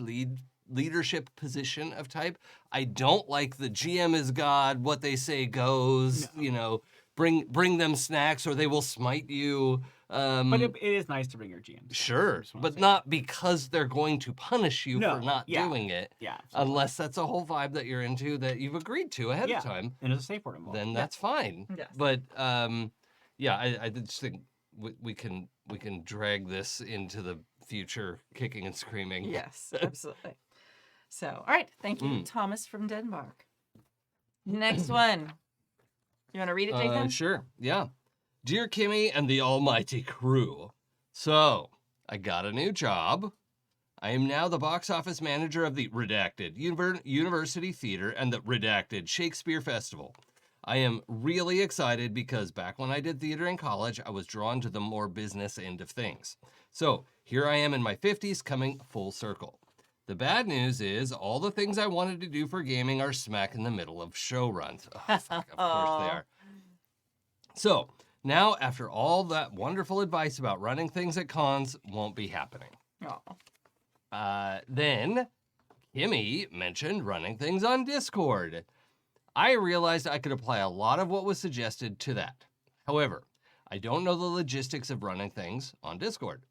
leadership position of type. I don't like the GM is God, what they say goes, bring them snacks or they will smite you. But it is nice to bring your GM. Sure, but not because they're going to punish you for not doing it. Yeah. Unless that's a whole vibe that you're into that you've agreed to ahead of time. And there's a safe word involved. Then that's fine. Yes. But I just think we can drag this into the future, kicking and screaming. Yes, absolutely. So, all right. Thank you, Thomas from Denmark. Next one. You want to read it, Jason? Sure. Yeah. Dear Kimmy and the almighty crew. So, I got a new job. I am now the box office manager of the Redacted University Theater and the Redacted Shakespeare Festival. I am really excited because back when I did theater in college, I was drawn to the more business end of things. So, here I am in my 50s coming full circle. The bad news is all the things I wanted to do for gaming are smack in the middle of show runs. Oh, fuck, of course they are. So, now after all that wonderful advice about running things at cons won't be happening. Then Kimmy mentioned running things on Discord. I realized I could apply a lot of what was suggested to that. However, I don't know the logistics of running things on Discord.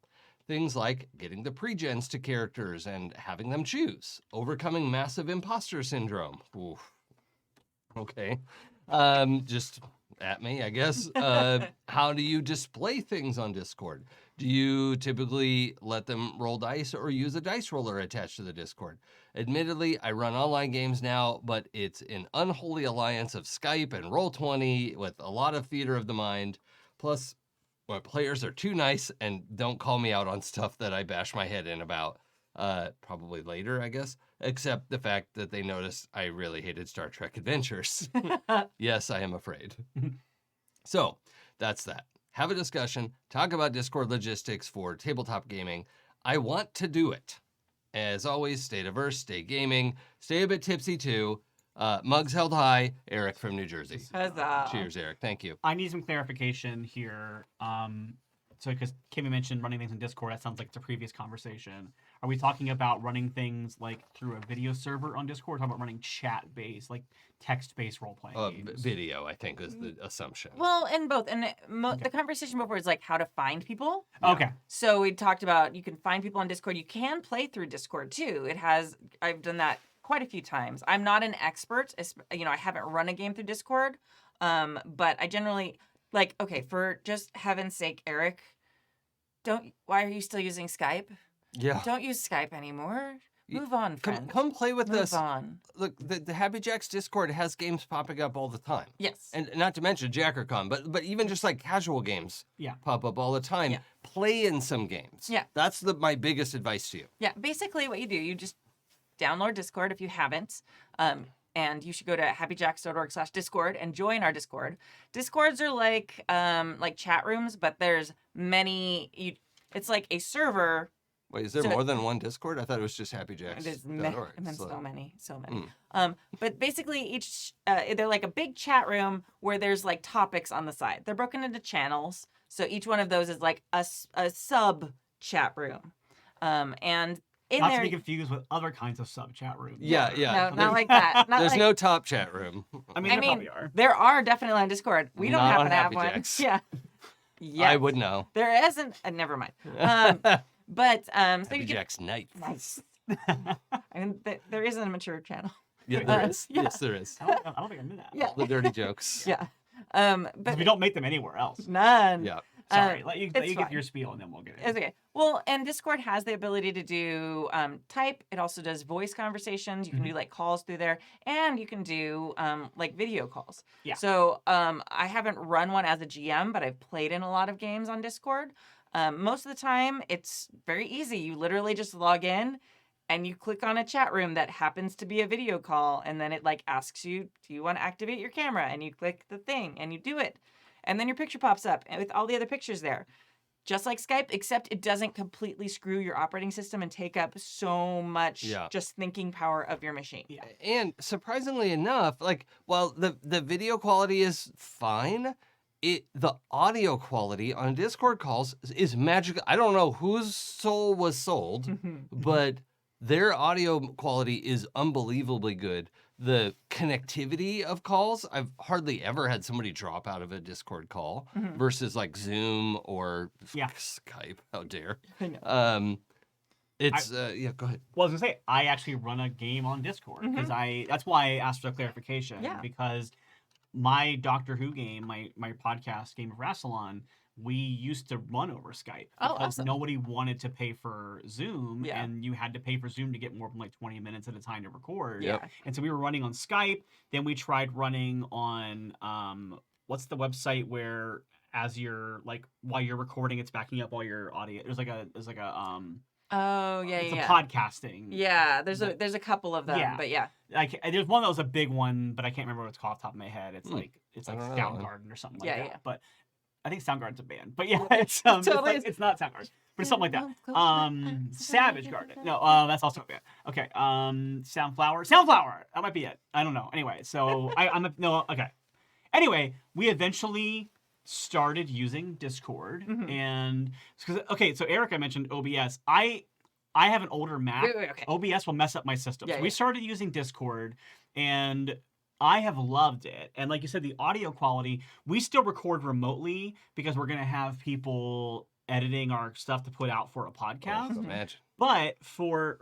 Things like getting the pre-gens to characters and having them choose, overcoming massive imposter syndrome. Oof. Okay. Just at me, I guess. How do you display things on Discord? Do you typically let them roll dice or use a dice roller attached to the Discord? Admittedly, I run online games now, but it's an unholy alliance of Skype and Roll20 with a lot of theater of the mind. Plus, my players are too nice and don't call me out on stuff that I bash my head in about. Probably later, I guess. Except the fact that they noticed I really hated Star Trek Adventures. Yes, I am afraid. So, that's that. Have a discussion. Talk about Discord logistics for tabletop gaming. I want to do it. As always, stay diverse, stay gaming, stay a bit tipsy too. Mugs held high, Eric from New Jersey. Huzzah. Cheers, Eric. Thank you. I need some clarification here. So, because Kimmy mentioned running things in Discord, that sounds like it's a previous conversation. Are we talking about running things like through a video server on Discord? Or talking about running chat-based, like text-based role-playing games? Video, I think, is the assumption. Well, and both. And the conversation before is like how to find people. Okay. So we talked about you can find people on Discord. You can play through Discord too. I've done that quite a few times. I'm not an expert. I haven't run a game through Discord. But I generally for just heaven's sake, Eric, why are you still using Skype? Yeah. Don't use Skype anymore. Move on, friend. Come play with Move us. on. Look, the Happy Jacks Discord has games popping up all the time. Yes. And not to mention JackerCon, but even just like casual games pop up all the time. Yeah. Play in some games. Yeah. That's my biggest advice to you. Yeah, basically what you do, you just download Discord if you haven't. And you should go to happyjacks.org/Discord and join our Discord. Discords are like chat rooms, but there's many. It's like a server. Wait, is there more than one Discord? I thought it was just There's happyjacks.org. so many. But basically each they're like a big chat room where there's like topics on the side. They're broken into channels, so each one of those is like a sub chat room. And Not to be confused with other kinds of sub chat rooms. Yeah. No, not like that. There's no top chat room. I mean, there probably are. There are definitely on Discord. We don't Not happen on to have Happy one. Jacks. Yeah. Yeah. I would know. There isn't. Never mind. But so Happy you can, Jacks night. nice. I mean, there isn't a mature channel. Yeah, there is. Yeah. Yes, there is. I don't think I knew that. Yeah. The dirty jokes. Yeah. 'Cause But we don't make them anywhere else. none. Yeah. Sorry, let you it's give fine. your spiel and then we'll get it. It's okay. Well, and Discord has the ability to do type. It also does voice conversations. You can do like calls through there, and you can do like video calls. Yeah. So I haven't run one as a GM, but I've played in a lot of games on Discord. Most of the time, it's very easy. You literally just log in, and you click on a chat room that happens to be a video call, and then it like asks you, "Do you want to activate your camera?" And you click the thing, and you do it. And then your picture pops up with all the other pictures there. Just like Skype, except it doesn't completely screw your operating system and take up so much just thinking power of your machine. Yeah. And surprisingly enough, like while the video quality is fine, the audio quality on Discord calls is magical. I don't know whose soul was sold, but their audio quality is unbelievably good. The connectivity of calls, I've hardly ever had somebody drop out of a Discord call versus like Zoom or Skype. How dare. I know. It's yeah, go ahead. Well, I was gonna say I actually run a game on Discord because that's why I asked for clarification. Yeah. Because my Doctor Who game, my podcast Game of Rassilon, we used to run over Skype Oh, because awesome. nobody wanted to pay for Zoom, Yeah. and you had to pay for Zoom to get more than like 20 minutes at a time to record. Yeah. And so we were running on Skype. Then we tried running on what's the website where as you're like while you're recording, it's backing up all your audio. There's like a Oh, yeah, it's yeah. a podcasting. Yeah, there's a couple of them, Yeah. but yeah. Like there's one that was a big one, but I can't remember what it's called off the top of my head. It's like I don't know. Soundgarden or something like Yeah, that. yeah. But I think Soundgarden's a band. But yeah, it's Totally it's, is. it's not Soundgarden, but it's something like that. Savage Garden. No, that's also a band. Okay. Soundflower. That might be it. I don't know. Anyway, so okay. Anyway, we eventually started using Discord, and so Erica mentioned OBS. I have an older Mac. Wait, okay. OBS will mess up my system. Yeah, So we started using Discord, and I have loved it. And like you said, the audio quality, we still record remotely because we're going to have people editing our stuff to put out for a podcast. Imagine. But for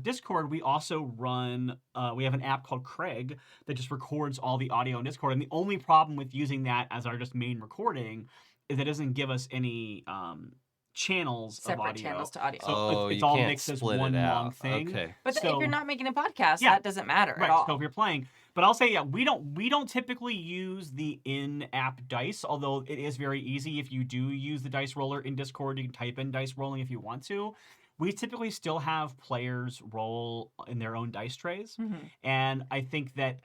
Discord, we also run, we have an app called Craig that just records all the audio in Discord. And the only problem with using that as our just main recording is it doesn't give us any channels of Separate audio. channels to audio. So it's you all can't mixed as split it one long out. thing. Okay. But if So- you're not making a podcast, Yeah. that doesn't matter Right, at all. so if you're playing. But I'll say, we don't typically use the in-app dice, although it is very easy if you do use the dice roller in Discord. You can type in dice rolling if you want to. We typically still have players roll in their own dice trays. And I think that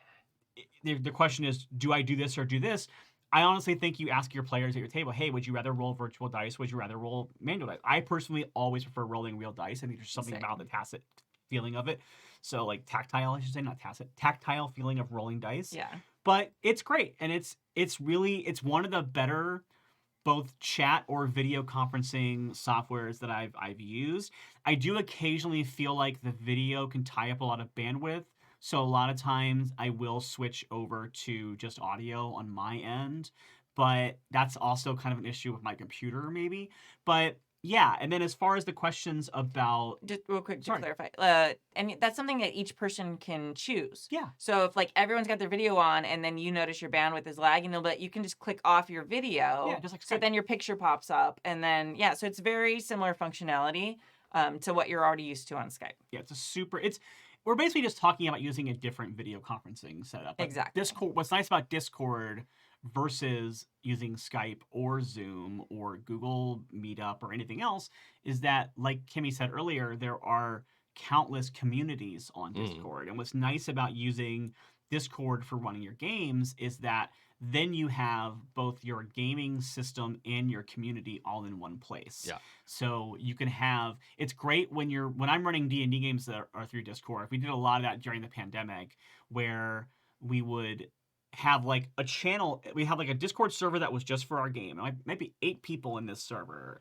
the question is, do I do this or do this? I honestly think you ask your players at your table, hey, would you rather roll virtual dice? Would you rather roll manual dice? I personally always prefer rolling real dice. I think there's something Same. about the tacit feeling of it. So like tactile, I should say, not tacit, tactile feeling of rolling dice. Yeah. But it's great. And it's one of the better both chat or video conferencing softwares that I've used. I do occasionally feel like the video can tie up a lot of bandwidth. So a lot of times I will switch over to just audio on my end, but that's also kind of an issue with my computer maybe. But yeah, and then as far as the questions about Just real quick to Sorry. clarify, and that's something that each person can choose. Yeah. So if like everyone's got their video on, and then you notice your bandwidth is lagging a little bit, you can just click off your video. Yeah, just like so Skype. then your picture pops up, and then so it's very similar functionality to what you're already used to on Skype. Yeah, we're basically just talking about using a different video conferencing setup. Like Exactly. Discord. What's nice about Discord versus using Skype or Zoom or Google Meetup or anything else is that, like Kimmy said earlier, there are countless communities on Discord. And what's nice about using Discord for running your games is that then you have both your gaming system and your community all in one place. Yeah. So you can have, it's great when I'm running D&D games that are through Discord. We did a lot of that during the pandemic where we would have like a channel, we have like a Discord server that was just for our game. It might be 8 people in this server,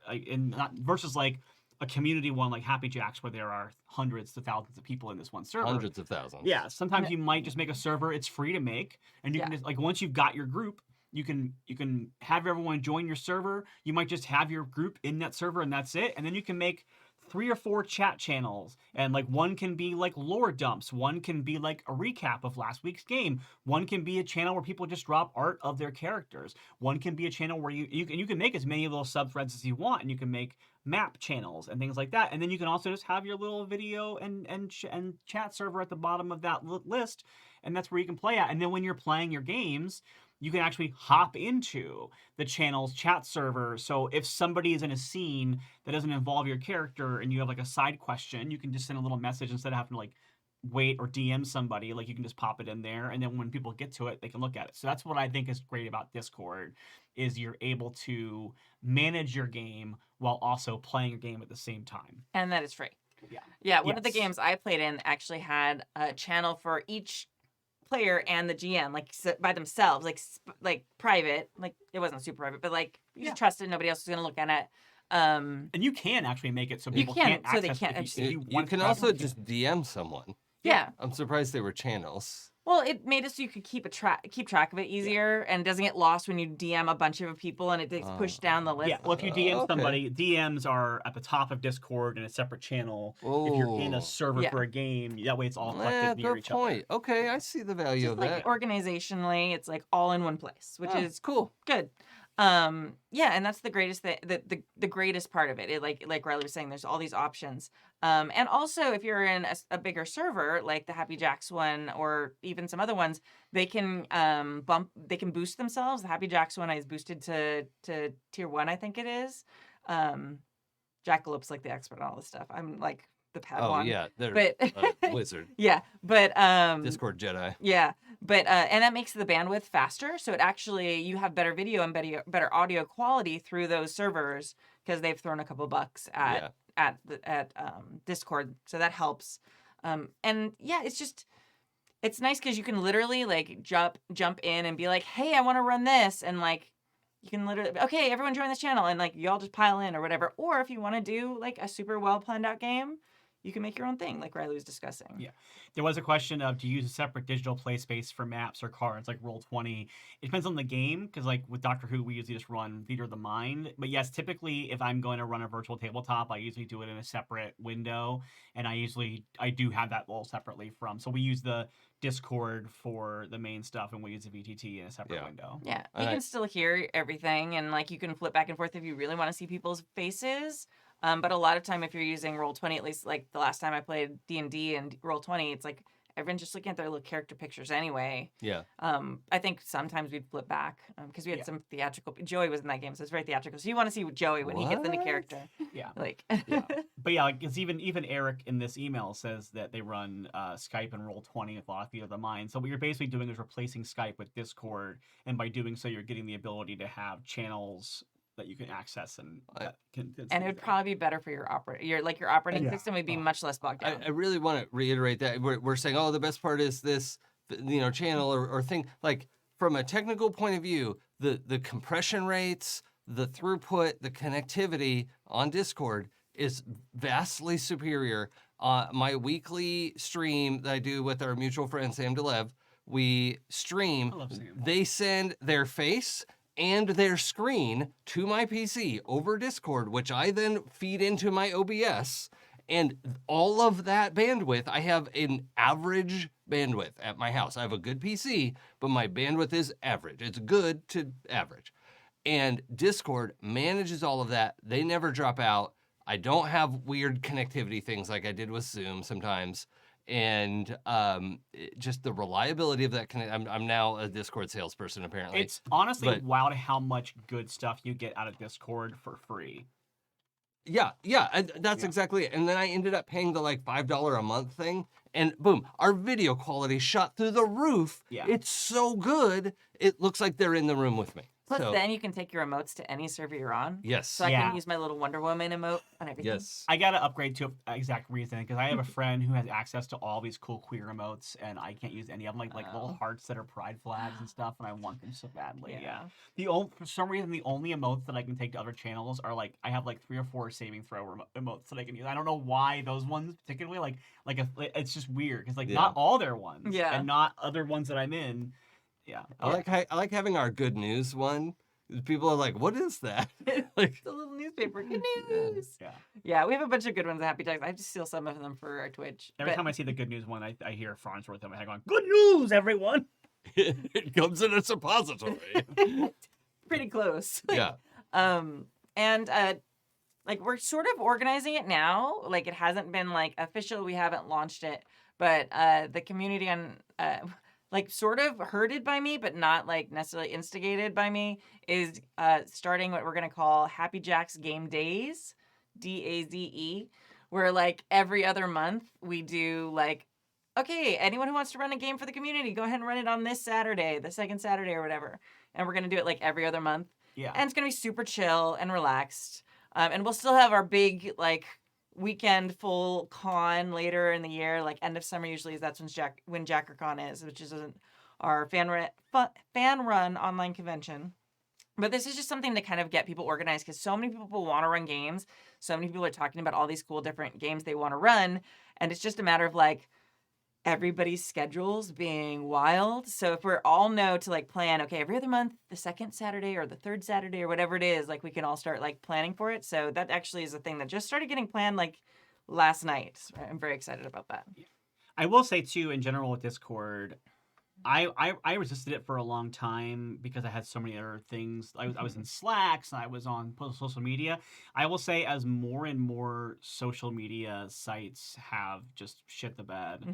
versus like a community one like Happy Jacks where there are hundreds to thousands of people in this one server. Hundreds of thousands. Yeah, sometimes you might just make a server. It's free to make, and you can just, like, once you've got your group, you can have everyone join your server. You might just have your group in that server, and that's it. And then you can make 3 or 4 chat channels, and like one can be like lore dumps, one can be like a recap of last week's game, one can be a channel where people just drop art of their characters, one can be a channel where you can make as many little subthreads as you want, and you can make map channels and things like that, and then you can also just have your little video and chat server at the bottom of that list, and that's where you can play at. And then when you're playing your games, you can actually hop into the channel's chat server. So if somebody is in a scene that doesn't involve your character and you have like a side question, you can just send a little message instead of having to like wait or DM somebody. Like you can just pop it in there, and then when people get to it, they can look at it. So that's what I think is great about Discord, is you're able to manage your game while also playing your game at the same time. And that is free. Yeah. Yeah, one of the Yes. games I played in actually had a channel for each player and the GM, like by themselves, like private. Like it wasn't super private, but like you just trusted nobody else was gonna look at it. And you can actually make it so people can, can't so they access can't it if You want can to. also just DM someone. Yeah. I'm surprised they were channels. Well, it made it so you could keep track of it easier, and it doesn't get lost when you DM a bunch of people and it gets pushed down the list. Yeah, well, if you DM Okay. somebody, DMs are at the top of Discord in a separate channel. If you're in Oh. a server Yeah. for a game, that way it's all Yeah, collected near good each point. other. Okay, I see the value Just of like that. organizationally, it's like all in one place, which Oh, is cool. good. Yeah, and that's the greatest thing, the greatest part of it. It like Riley was saying, there's all these options. And also if you're in a bigger server like the Happy Jacks one or even some other ones, they can boost themselves. The Happy Jacks one is boosted to tier 1, I think it is. Jackalope's like the expert on all this stuff. I'm like the Padawan. Oh yeah, they're But a wizard. yeah, but Discord Jedi. yeah, but and that makes the bandwidth faster. So it actually, you have better video and better audio quality through those servers because they've thrown a couple bucks at Discord, so that helps. And yeah, it's nice because you can literally like jump in and be like, hey, I want to run this, and like you can literally, okay, everyone join this channel, and like you all just pile in or whatever. Or if you want to do like a super well planned out game, you can make your own thing, like Riley was discussing. Yeah. There was a question of, do you use a separate digital play space for maps or cards like Roll20? It depends on the game, because like with Doctor Who, we usually just run Theater of the Mind. But yes, typically if I'm going to run a virtual tabletop, I usually do it in a separate window, and I do have that all separately from. So we use the Discord for the main stuff, and we use the VTT in a separate window. Yeah, you can still hear everything, and like you can flip back and forth if you really want to see people's faces. But a lot of time, if you're using Roll20, at least like the last time I played D&D and Roll20, it's like everyone's just looking at their little character pictures anyway. Yeah. I think sometimes we'd flip back because we had some theatrical. Joey was in that game, so it's very theatrical. So you want to see Joey when he gets into character. Yeah. Like. Yeah. But yeah, like it's even Eric in this email says that they run Skype and Roll20 with a lot of Theater of the Mind. So what you're basically doing is replacing Skype with Discord, and by doing so, you're getting the ability to have channels that you can access and and it would probably be better for your operating system would be much less bogged down. I really want to reiterate that we're saying, oh, the best part is this, channel or thing. Like from a technical point of view, the compression rates, the throughput, the connectivity on Discord is vastly superior. My weekly stream that I do with our mutual friend Sam DeLev, we stream. I love Sam. They send their face and their screen to my PC over Discord, which I then feed into my OBS. And all of that bandwidth, I have an average bandwidth at my house. I have a good PC, but my bandwidth is average. It's good to average. And Discord manages all of that. They never drop out. I don't have weird connectivity things like I did with Zoom sometimes. And just the reliability of that. I'm now a Discord salesperson, apparently. It's honestly wild how much good stuff you get out of Discord for free. Yeah, that's exactly it. And then I ended up paying the like $5 a month thing, and boom, our video quality shot through the roof. Yeah. It's so good, it looks like they're in the room with me. Plus, then you can take your emotes to any server you're on. Yes. So I can use my little Wonder Woman emote and everything. Yes. I gotta upgrade to an exact reason, because I have a friend who has access to all these cool queer emotes, and I can't use any of them, like little hearts that are pride flags and stuff, and I want them so badly. Yeah. For some reason, the only emotes that I can take to other channels are like, I have like 3 or 4 saving throw emotes that I can use. I don't know why those ones particularly, it's just weird, because not all their ones, and not other ones that I'm in. Yeah. I like having our good news one People are like, "What is that?" Like, It's a little newspaper. Good news. Yeah. Yeah, we have a bunch of good ones at Happy Jacks. I have to steal some of them for our Twitch. Every But- time I see the good news one, I hear Farnsworth in my head going, "Good news, everyone!" it comes in a suppository. pretty close. Yeah. And like we're sort of organizing it now. Like it hasn't been like official. We haven't launched it, but the community on like sort of herded by me, but not like necessarily instigated by me, is starting what we're gonna call Happy Jacks Game Days, DAZE, where like every other month we do like, okay, anyone who wants to run a game for the community, go ahead and run it on this Saturday, the second Saturday or whatever. And we're gonna do it like every other month. Yeah. And it's gonna be super chill and relaxed. And we'll still have our big like weekend full con later in the year, like end of summer usually. That's when JackerCon is, which is our fan run online convention. But this is just something to kind of get people organized because so many people want to run games. So many people are talking about all these cool different games they want to run, and it's just a matter of like everybody's schedules being wild. So if we're all know to like plan, okay, every other month, the second Saturday or the third Saturday or whatever it is, like we can all start like planning for it. So that actually is a thing that just started getting planned like last night. I'm very excited about that. I will say too, in general with Discord, I resisted it for a long time because I had so many other things. I was in Slacks, I was on social media. I will say, as more and more social media sites have just shit the bed,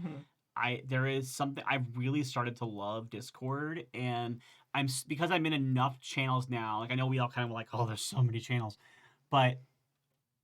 there is something I've really started to love Discord, and because I'm in enough channels now. Like I know we all kind of like, oh, there's so many channels, but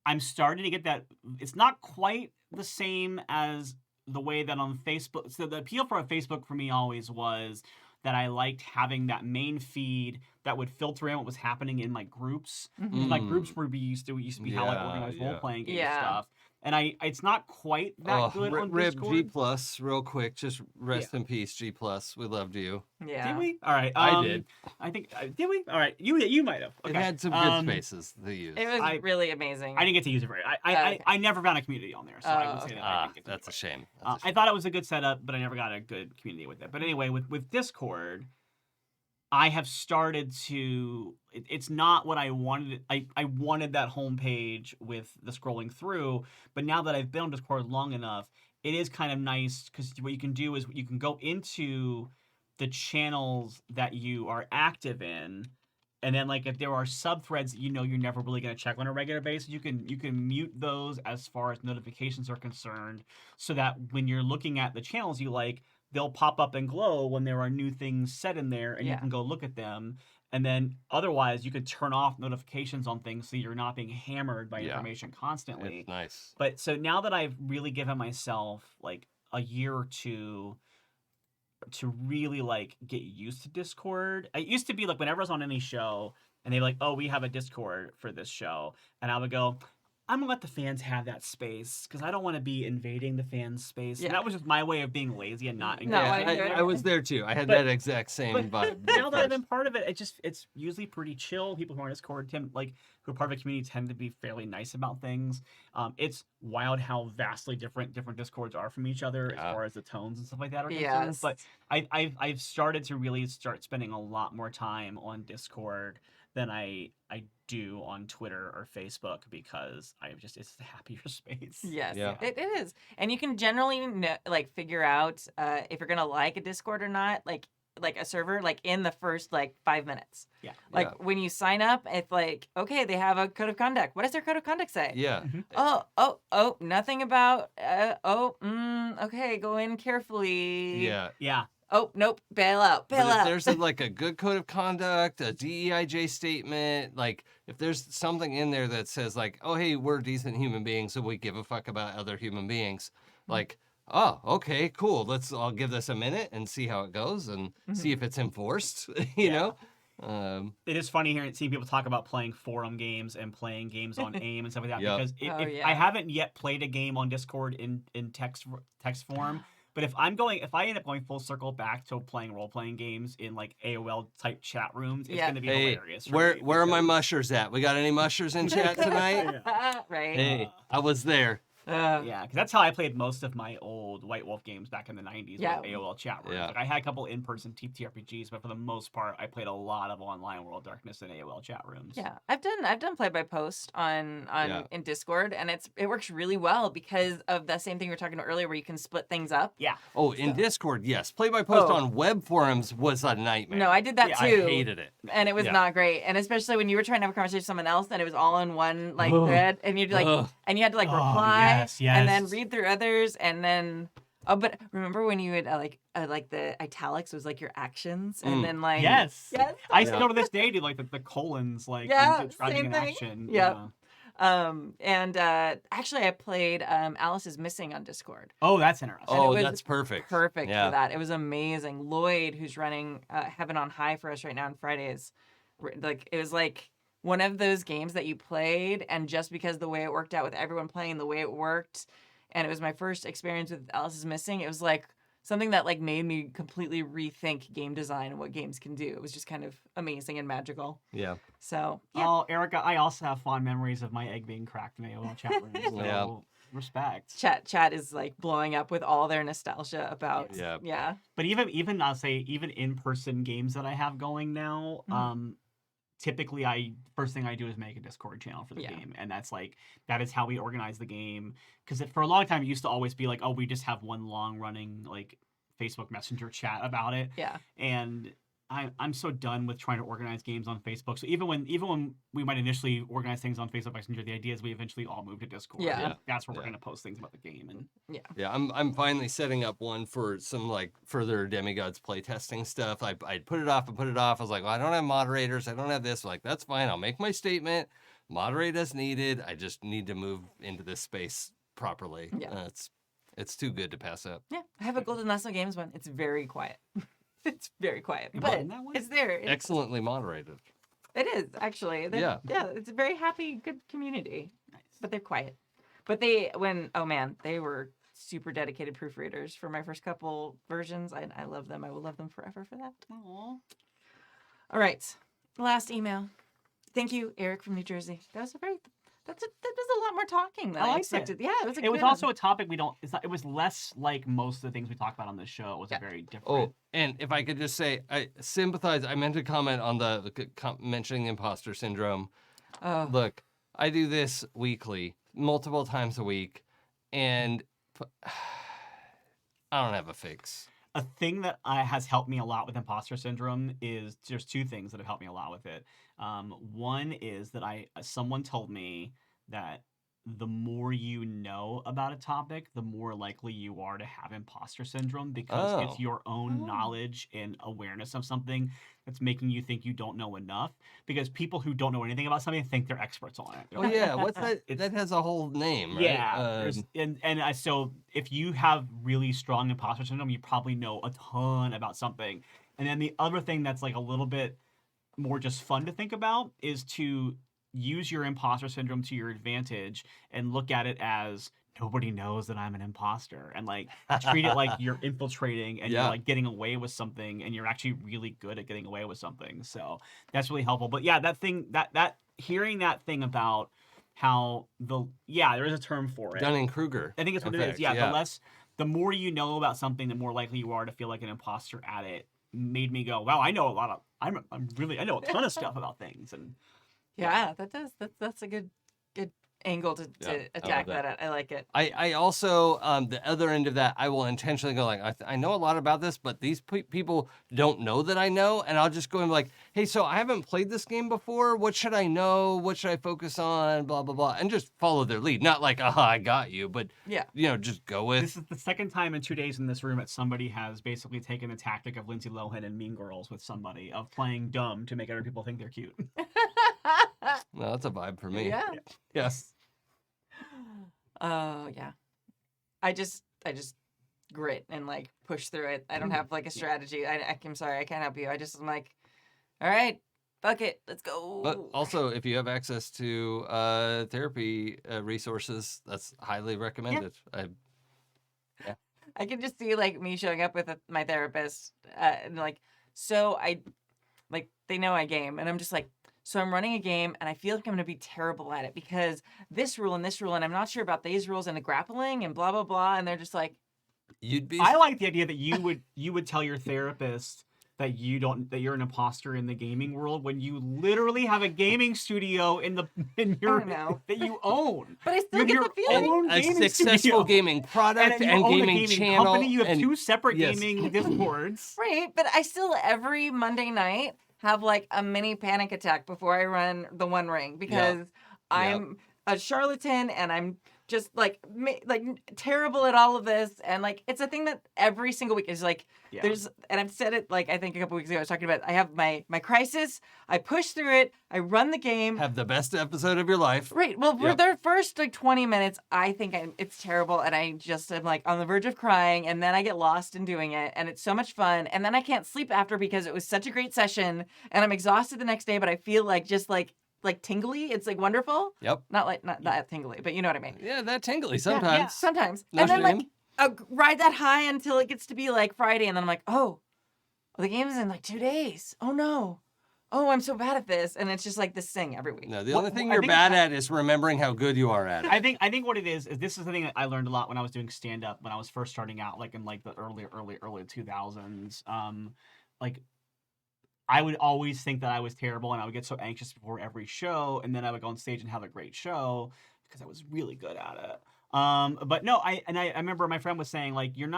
I'm starting to get that. It's not quite the same as the way that on Facebook. So the appeal for Facebook for me always was that I liked having that main feed that would filter in what was happening in my groups. Like groups used to be how I organized role playing game stuff. And it's not quite that good on Rip Discord. G Plus, real quick, just rest in peace, G Plus. We loved you. Yeah. Did we? All right. I did. I think did we? All right. You might have. Okay. It had some good spaces to use. It was really amazing. I didn't get to use it very. I never found a community on there, so I would say that I didn't get to That's a use it. shame. I thought it was a good setup, but I never got a good community with it. But anyway, with Discord, I have started to. It's not what I wanted. I wanted that homepage with the scrolling through, but now that I've been on Discord long enough, it is kind of nice because what you can do is you can go into the channels that you are active in, and then like if there are subthreads that you know you're never really going to check on a regular basis, you can mute those as far as notifications are concerned, so that when you're looking at the channels you like, they'll pop up and glow when there are new things set in there, and you can go look at them. And then otherwise, you could turn off notifications on things so you're not being hammered by information constantly. It's nice. But so now that I've really given myself like a year or two to really like get used to Discord. It used to be like whenever I was on any show and they're like, oh, we have a Discord for this show. And I would go, I'm gonna let the fans have that space because I don't want to be invading the fans' space. Yeah. And that was just my way of being lazy and not No, engaging. I- I was there too. I had But- that exact same vibe. Now that I've been part of it, it's usually pretty chill. People who are on Discord who are part of a community tend to be fairly nice about things. It's wild how vastly different Discords are from each other as far as the tones and stuff like that are concerned. Yes. But I've started to really start spending a lot more time on Discord than I do on Twitter or Facebook because it's a happier space. Yes, Yeah. it is. And you can generally figure out if you're gonna like a Discord or not, like a server, like in the first 5 minutes. Yeah. When you sign up, it's like, okay, they have a code of conduct. What does their code of conduct say? Yeah. Oh, nothing about. Okay, go in carefully. Yeah. Yeah. Oh, nope, bail out. But if there's a good code of conduct, a DEIJ statement, like if there's something in there that says like, oh, hey, we're decent human beings, so we give a fuck about other human beings. Like, oh, okay, cool. I'll give this a minute and see how it goes and see if it's enforced, you know? It is funny seeing people talk about playing forum games and playing games on AIM and stuff like that. Yep. Because I haven't yet played a game on Discord in text form. But if I end up going full circle back to playing role-playing games in like AOL type chat rooms, it's going to be hilarious. Where are my mushers at? We got any mushers in chat tonight? Right. Hey, I was there. Yeah, because that's how I played most of my old White Wolf games back in the 90s Yeah. with AOL chat rooms. Yeah. Like, I had a couple in-person TTRPGs, but for the most part, I played a lot of online World of Darkness and AOL chat rooms. Yeah, I've done play by post on Yeah. in Discord, and it works really well because of the same thing we were talking about earlier, where you can split things up. Yeah. Oh, in Discord, yes. Play by post Oh. on web forums was a nightmare. No, I did that Yeah, too. I hated it. And it was Yeah. not great. And especially when you were trying to have a conversation with someone else and it was all in one like Ugh. thread, and you'd like Ugh. and you had to like Oh, reply yes, and then yes. read through others, and then but remember when you would like the italics was like your actions, and then like Yes. yes, I still Yeah. to this day do like the colons, like Yeah, when describing same an thing. action. Yep. Yeah. And actually I played Alice is Missing on Discord. Oh, that's interesting. And it Oh, was that's perfect. Perfect Yeah. for that. It was amazing. Lloyd, who's running Heaven on High for us right now on Fridays, like it was like one of those games that you played, and just because the way it worked out with everyone playing the way it worked, and it was my first experience with Alice is Missing, it was like something that like made me completely rethink game design and what games can do. It was just kind of amazing and magical. Yeah. So yeah. Oh, Erica, I also have fond memories of my egg being cracked in AOL chat rooms. So Yeah. respect. Chat is like blowing up with all their nostalgia about Yeah. But even I'll say even in-person games that I have going now, typically first thing I do is make a Discord channel for the game, and that is how we organize the game. Because for a long time it used to always be like, oh, we just have one long running like Facebook Messenger chat about it. Yeah. And I'm so done with trying to organize games on Facebook. So even when we might initially organize things on Facebook Messenger, the idea is we eventually all move to Discord. Yeah. And that's where we're Yeah. going to post things about the game. And Yeah, I'm finally setting up one for some like further Demigods playtesting stuff. I put it off and put it off. I was like, well, I don't have moderators. I don't have this. Like, that's fine. I'll make my statement. Moderate as needed. I just need to move into this space properly. Yeah. It's too good to pass up. Yeah. I have a Golden Lasso Games one. It's very quiet. It's very quiet, You but button that one? it's there. Excellently moderated. It is actually. Yeah. Yeah. It's a very happy, good community. Nice. But they're quiet. But oh man, they were super dedicated proofreaders for my first couple versions. I love them. I will love them forever for that. Aw. All right, last email. Thank you, Eric from New Jersey. That was that was a lot more talking than I I liked expected. it. Yeah, it was. It was also a topic it was less like most of the things we talk about on this show. It was a very different. Oh, and if I could just say, I sympathize. I meant to comment on mentioning imposter syndrome. Oh. Look, I do this weekly, multiple times a week, and I don't have a fix. A thing that has helped me a lot with imposter syndrome is there's two things that have helped me a lot with it. One is that someone told me that the more you know about a topic, the more likely you are to have imposter syndrome, because it's your own knowledge and awareness of something that's making you think you don't know enough. Because people who don't know anything about something think they're experts on it. They're Oh like, yeah, what's that? That has a whole name, right? yeah, so if you have really strong imposter syndrome, you probably know a ton about something. And then the other thing that's like a little bit more just fun to think about is to use your imposter syndrome to your advantage and look at it as nobody knows that I'm an imposter, and like treat it like you're infiltrating and you're like getting away with something, and you're actually really good at getting away with something. So that's really helpful. But yeah, that thing that hearing that thing about how there is a term for it. Dunning-Kruger. I think it's what it is. Yeah, the more you know about something, the more likely you are to feel like an imposter at it. Made me go, wow, I know a lot of I know a ton of stuff about things. And yeah, that's a good angle to attack that. that. I like it. I also, the other end of that, I will intentionally go like, I know a lot about this, but these people don't know that I know. And I'll just go and be like, hey, so I haven't played this game before. What should I know? What should I focus on? Blah, blah, blah. And just follow their lead. Not like, I got you. But, just go with. This is the second time in 2 days in this room that somebody has basically taken the tactic of Lindsay Lohan and Mean Girls with somebody, of playing dumb to make other people think they're cute. No, that's a vibe for me. Yeah. Yes. Oh yeah. I just grit and like push through it. I don't have like a strategy. I'm sorry, I can't help you. I just am like, all right, fuck it, let's go. But also, if you have access to therapy resources, that's highly recommended. I can just see like me showing up with my therapist and like, so they know I game, and I'm just like, So I'm running a game and I feel like I'm going to be terrible at it because this rule and I'm not sure about these rules and the grappling and blah, blah, blah. And they're just like, You'd be. I like the idea that you would tell your therapist that you're an imposter in the gaming world when you literally have a gaming studio in your don't know. that you own. but I still You have get your the feeling. own a gaming successful studio. gaming product you and own a gaming channel. company. You have and- two separate yes. gaming discords. Right. But I still, every Monday night, have like a mini panic attack before I run the One Ring because I'm a charlatan and I'm just like terrible at all of this. And like, it's a thing that every single week is like, there's, and I've said it like, I think a couple weeks ago, I was talking about, I have my crisis, I push through it, I run the game. Have the best episode of your life. Right. Well, for their first like 20 minutes, I think it's terrible. And I just am like on the verge of crying. And then I get lost in doing it. And it's so much fun. And then I can't sleep after because it was such a great session. And I'm exhausted the next day, but I feel like just like tingly. It's like wonderful. Yep. Not that tingly, but you know what I mean. Yeah, that tingly sometimes. Yeah, sometimes. No and then shame. like I'll ride that high until it gets to be like Friday. And then I'm like, oh, well, the game's in like 2 days. Oh no. Oh, I'm so bad at this. And it's just like this thing every week. No, the only thing you're bad at is remembering how good you are at it. I think what it is this is the thing that I learned a lot when I was doing stand up when I was first starting out, like in like the early 2000s. Like I would always think that I was terrible and I would get so anxious before every show, and then I would go on stage and have a great show because I was really good at it. But no, I remember my friend was saying like you're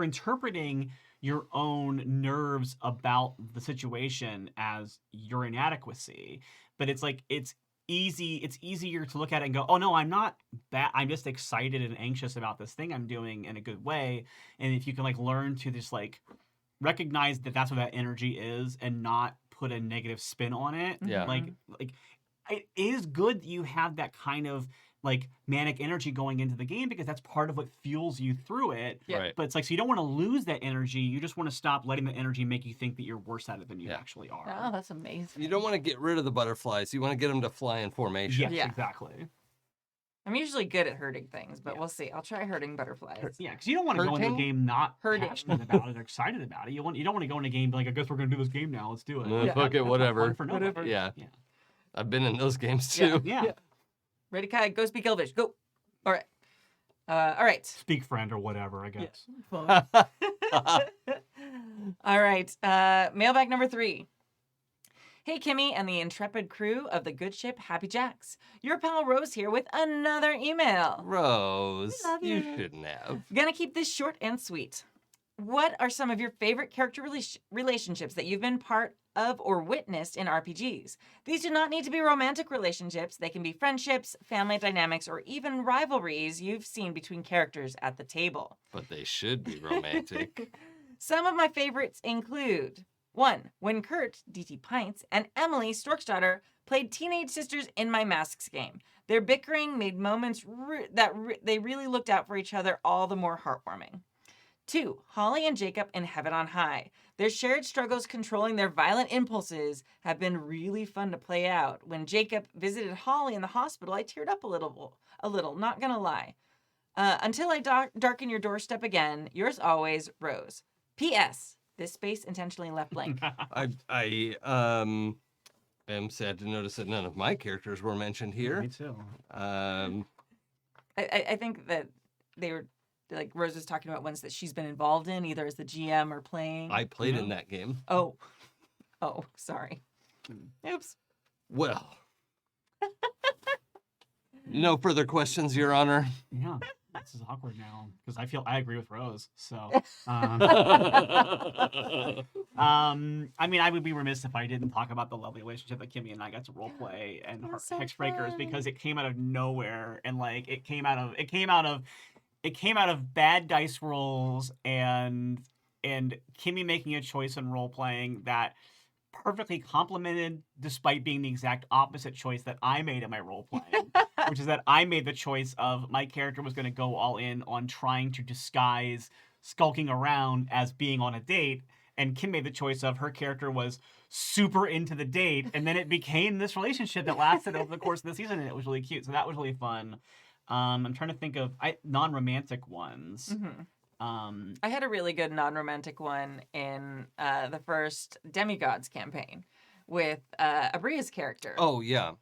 interpreting your own nerves about the situation as your inadequacy, but it's like it's easier to look at it and go, oh no, I'm not bad, I'm just excited and anxious about this thing I'm doing in a good way. And if you can like learn to just like recognize that that's what that energy is and not put a negative spin on it. Yeah. Like it is good that you have that kind of like manic energy going into the game because that's part of what fuels you through it. Yeah. Right. But it's like, so you don't want to lose that energy. You just want to stop letting the energy make you think that you're worse at it than you actually are. Oh, that's amazing. You don't want to get rid of the butterflies. You want to get them to fly in formation. Yes, Yeah. exactly. I'm usually good at hurting things, but we'll see. I'll try hurting butterflies. Yeah, because you don't want to go into a Hurting? game not Hurting. passionate about it or excited about it. You don't want to go in a game like, I guess we're going to do this game now. Let's do it. No, fuck it, That's not whatever. fun for nobody. Whatever. Yeah. Yeah. I've been in those games too. Yeah. Ready, Kai? Go speak Elvish. Go. All right. All right. Speak friend or whatever, I guess. All right. Mailbag number 3. Hey, Kimmy and the intrepid crew of the good ship Happy Jacks. Your pal Rose here with another email. Rose, I love you you. shouldn't have. Gonna keep this short and sweet. What are some of your favorite character relationships that you've been part of or witnessed in RPGs? These do not need to be romantic relationships. They can be friendships, family dynamics, or even rivalries you've seen between characters at the table. But they should be romantic. Some of my favorites include 1. When Kurt, DT Pints, and Emily, Stork's daughter, played teenage sisters in my Masks game. Their bickering made moments they really looked out for each other all the more heartwarming. 2. Holly and Jacob in Heaven on High. Their shared struggles controlling their violent impulses have been really fun to play out. When Jacob visited Holly in the hospital, I teared up a little, not gonna lie. Until I darken your doorstep again, yours always, Rose. P.S. This space intentionally left blank. I am sad to notice that none of my characters were mentioned here. Me too. Um, I think that they were, like, Rose was talking about ones that she's been involved in, either as the GM or playing. I played in that game. Oh, sorry. Oops. Well, no further questions, Your Honor. Yeah. This is awkward now because I agree with Rose. So, I mean, I would be remiss if I didn't talk about the lovely relationship that Kimmy and I got to role play and was so Hexbreakers fun. because it came out of nowhere and like it came out of bad dice rolls and Kimmy making a choice in role playing that perfectly complemented despite being the exact opposite choice that I made in my role playing, which is that I made the choice of my character was going to go all in on trying to disguise skulking around as being on a date, and Kim made the choice of her character was super into the date, and then it became this relationship that lasted over the course of the season, and it was really cute. So that was really fun. I'm trying to think of non-romantic ones. Mm-hmm. I had a really good non-romantic one in the first Demigods campaign, with Abria's character. Oh yeah.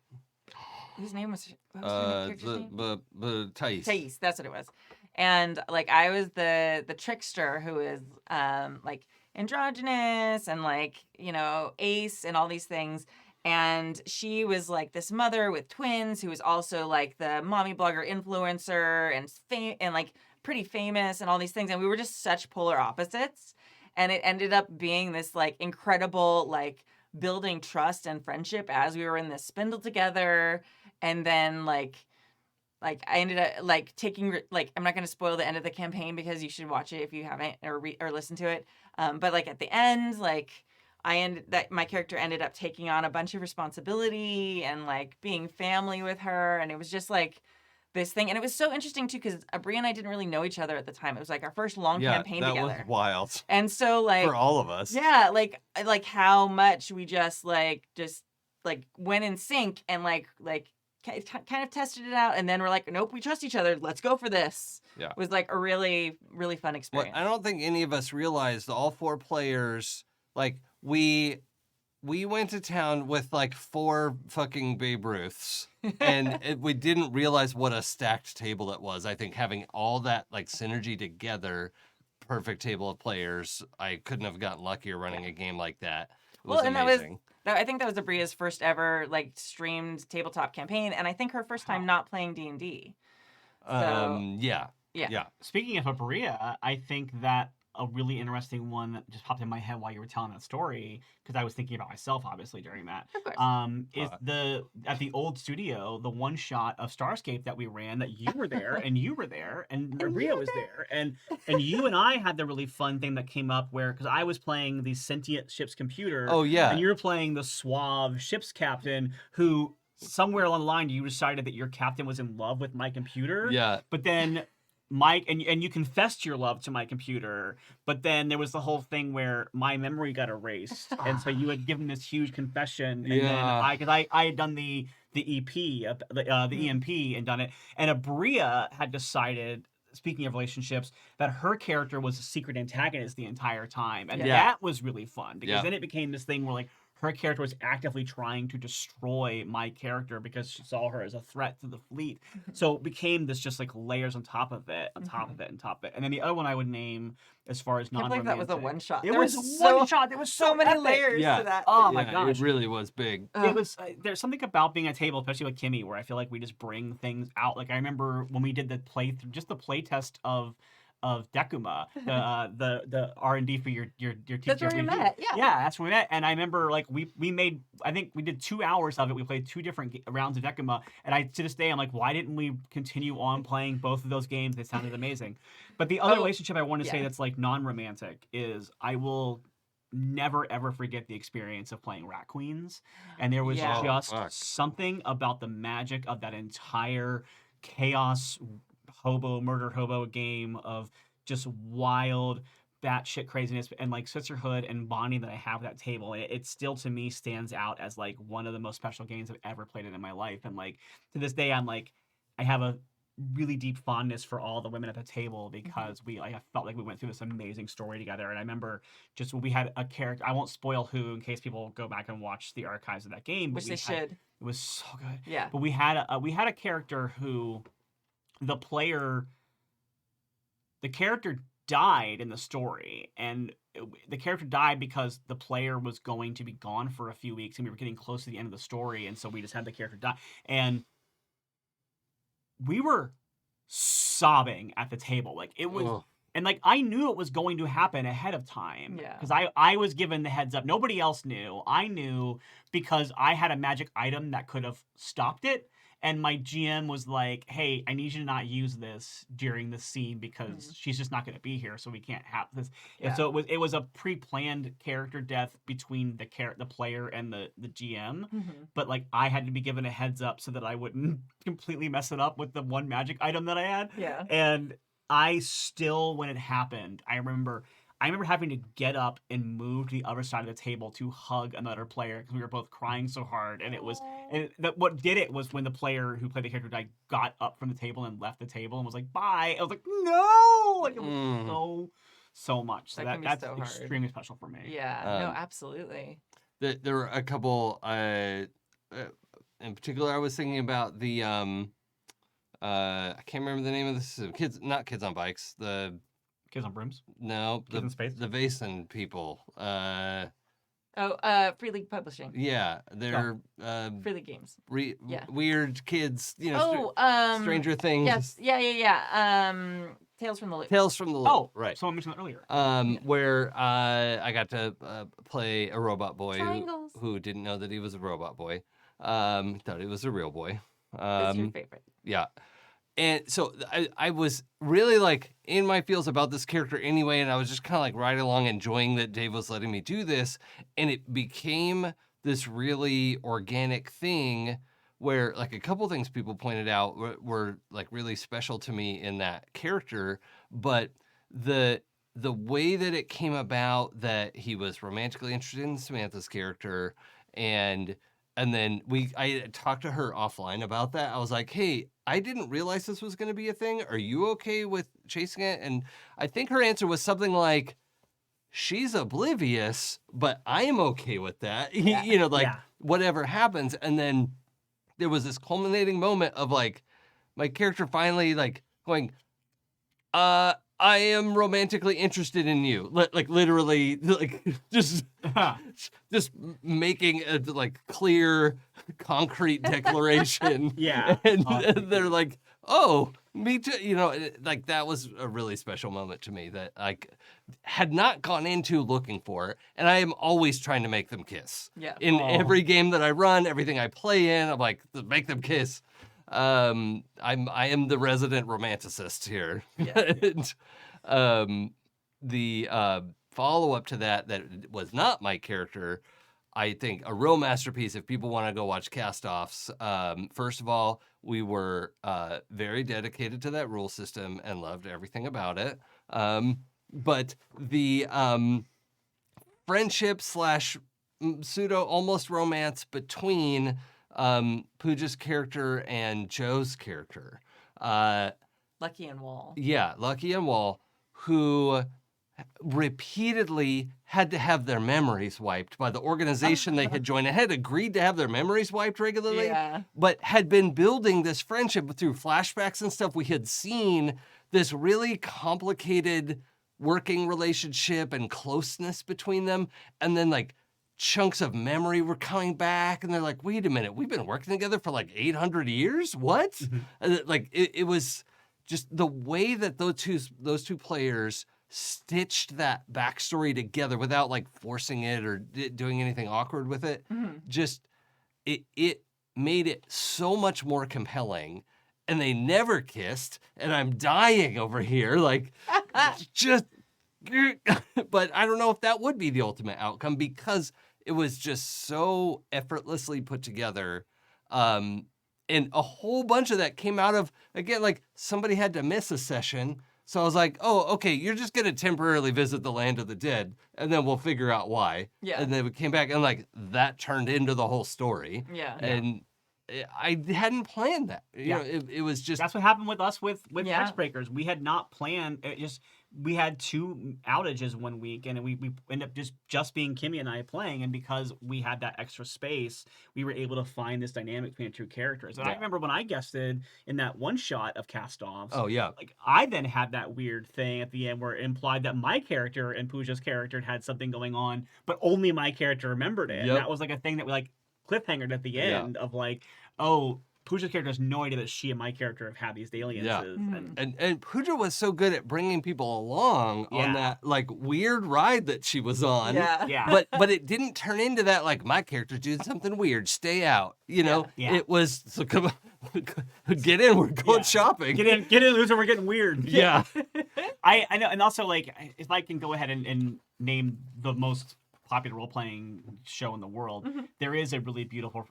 Whose name was? What was her character's name? The Thais. Thais, that's what it was. And like I was the trickster who is like androgynous and like, you know, ace and all these things. And she was like this mother with twins who was also like the mommy blogger influencer and like pretty famous and all these things. And we were just such polar opposites. And it ended up being this like incredible like building trust and friendship as we were in this spindle together. And then like I ended up like taking like I'm not going to spoil the end of the campaign because you should watch it if you haven't or listen to it. But like at the end, like my character ended up taking on a bunch of responsibility and like being family with her, and it was just like this thing. And it was so interesting too because Abria and I didn't really know each other at the time. It was like our first long campaign together. That was wild. And so like for all of us. Yeah, like how much we just went in sync and like kind of tested it out, and then we're like, nope, we trust each other. Let's go for this. Yeah, it was like a really, really fun experience. I don't think any of us realized all 4 players. Like we went to town with like 4 fucking Babe Ruths, and we didn't realize what a stacked table it was. I think having all that like synergy together, perfect table of players. I couldn't have gotten luckier running a game like that. It was amazing. I think that was Abria's first ever like streamed tabletop campaign, and I think her first time not playing D&D. So, yeah. Speaking of Abria, I think that a really interesting one that just popped in my head while you were telling that story, because I was thinking about myself obviously during that. Of course. Is at the old studio, the one shot of Starscape that we ran that you were there and you were there and Abria was there and you and I had the really fun thing that came up where, because I was playing the sentient ship's computer. Oh yeah. And you were playing the suave ship's captain who somewhere along the line you decided that your captain was in love with my computer. Yeah. But then Mike, and you confessed your love to my computer, but then there was the whole thing where my memory got erased, and so you had given this huge confession, and then because I had done the EP, the EMP, and done it, and Abria had decided, speaking of relationships, that her character was a secret antagonist the entire time, and that was really fun because then it became this thing where like her character was actively trying to destroy my character because she saw her as a threat to the fleet. So it became this just like layers on top of it, on top of it, on top of it. And then the other one I would name as far as non-romantic. I can't believe that was a one shot. It was one shot. There was so many epic. layers to that. Oh my gosh. It really was big. It was there's something about being at a table, especially with Kimmy, where I feel like we just bring things out. Like I remember when we did the play test of Decuma, the R&D for your TTRPG. That's where we met. Yeah, that's where we met. And I remember like we made, I think we did 2 hours of it. We played 2 different rounds of Decuma, and to this day I'm like, why didn't we continue on playing both of those games? They sounded amazing. But the other relationship I want to say that's like non-romantic is I will never ever forget the experience of playing Rat Queens, and there was just something about the magic of that entire chaos murder hobo game of just wild batshit craziness and like sisterhood and bonding that I have at that table. It still to me stands out as like one of the most special games I've ever played in my life. And like to this day, I'm like, I have a really deep fondness for all the women at the table because I felt like we went through this amazing story together. And I remember just when we had a character, I won't spoil who in case people go back and watch the archives of that game, which they should. It was so good. Yeah. But we had a character who the character died in the story, and the character died because the player was going to be gone for a few weeks, and we were getting close to the end of the story, and so we just had the character die, and we were sobbing at the table. Like it was, and like I knew it was going to happen ahead of time because I was given the heads up. Nobody else knew. I knew because I had a magic item that could have stopped it. And my GM was like, hey, I need you to not use this during the scene because she's just not going to be here, so we can't have this. Yeah. And so it was a pre-planned character death between the player and the GM. But like I had to be given a heads up so that I wouldn't completely mess it up with the one magic item that I had. Yeah. And I still, when it happened, I remember having to get up and move to the other side of the table to hug another player because we were both crying so hard. And what did it was when the player who played the character died got up from the table and left the table and was like, bye. I was like, no! Like it was so much. So that's so extremely special for me. Yeah, no, absolutely. there were a couple. In particular, I was thinking about the I can't remember the name of the system. Not Kids on Bikes. The Kids on Brooms. no, Kids in Space. the Vason people. Free League Publishing. Yeah, they're Free League Games. Yeah. weird kids. Stranger Things. Yes. Yeah. Tales from the Loop. Tales from the Loop. Oh, right. Someone mentioned that earlier. Where I got to play a robot boy Triangles. who didn't know that he was a robot boy. Thought he was a real boy. That's your favorite. Yeah. And so I was really like in my feels about this character anyway, and I was just kind of like riding along enjoying that Dave was letting me do this, and it became this really organic thing where like a couple things people pointed out were like really special to me in that character, but the way that it came about that he was romantically interested in Samantha's character, and then I talked to her offline about that. I was like, hey, I didn't realize this was going to be a thing. Are you okay with chasing it? And I think her answer was something like, she's oblivious, but I am okay with that. Yeah. Whatever happens. And then there was this culminating moment of like my character finally like going, I am romantically interested in you. Like literally, like just making a like clear, concrete declaration. Yeah. and they're like, "Oh, me too." Like that was a really special moment to me that I had not gone into looking for, and I am always trying to make them kiss. Yeah. In every game that I run, everything I play in, I'm like, make them kiss. I am the resident romanticist here. Yeah. And, the follow-up to that was not my character, I think a real masterpiece if people want to go watch cast-offs. First of all, we were very dedicated to that rule system and loved everything about it. But the friendship / pseudo almost romance between Pooja's character and Joe's character. Lucky and Wall. Yeah, Lucky and Wall, who repeatedly had to have their memories wiped by the organization they had joined and had agreed to have their memories wiped regularly, Yeah. but had been building this friendship through flashbacks and stuff. We had seen this really complicated working relationship and closeness between them, and then like chunks of memory were coming back, and they're like, wait a minute, we've been working together for like 800 years? What? And like it was just the way that those two players stitched that backstory together without like forcing it or doing anything awkward with it. Just it made it so much more compelling. And they never kissed, and I'm dying over here, like just. But I don't know if that would be the ultimate outcome because it was just so effortlessly put together. And a whole bunch of that came out of, again, like somebody had to miss a session. So I was like, oh, okay, you're just going to temporarily visit the land of the dead, and then we'll figure out why. Yeah. And then we came back, and like that turned into the whole story. Yeah. And I hadn't planned that. You know, it was just... That's what happened with us with Yeah. Hexbreakers. We had not planned. We had 2 outages one week, and we ended up just being Kimmy and I playing. And because we had that extra space, we were able to find this dynamic between the 2 characters. And I remember when I guested in that one shot of Cast-Offs. Oh, yeah. Like, I then had that weird thing at the end where it implied that my character and Pooja's character had something going on, but only my character remembered it. Yep. And that was like a thing that we like cliffhangered at the end of like, oh, Pooja's character has no idea that she and my character have had these dalliances. Yeah. And Pooja was so good at bringing people along on that like weird ride that she was on. Yeah. But it didn't turn into that like my character's doing something weird. Stay out. You know. Yeah. It was so come on, get in. We're going shopping. Get in, loser. We're getting weird. Yeah. I know, and also like if I can go ahead and name the most popular role-playing show in the world, there is a really beautiful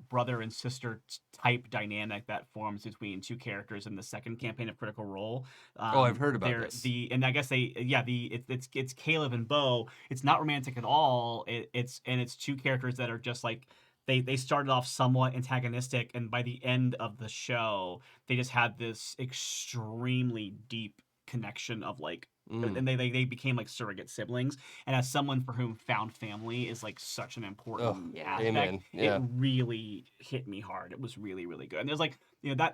brother and sister type dynamic that forms between 2 characters in the second campaign of Critical Role. I've heard about this. And I guess it's Caleb and Bo. It's not romantic at all. It's 2 characters that are just like they started off somewhat antagonistic, and by the end of the show, they just had this extremely deep connection of like, and they became like surrogate siblings. And as someone for whom found family is like such an important aspect, amen. Yeah. it really hit me hard. It was really, really good. And there's like,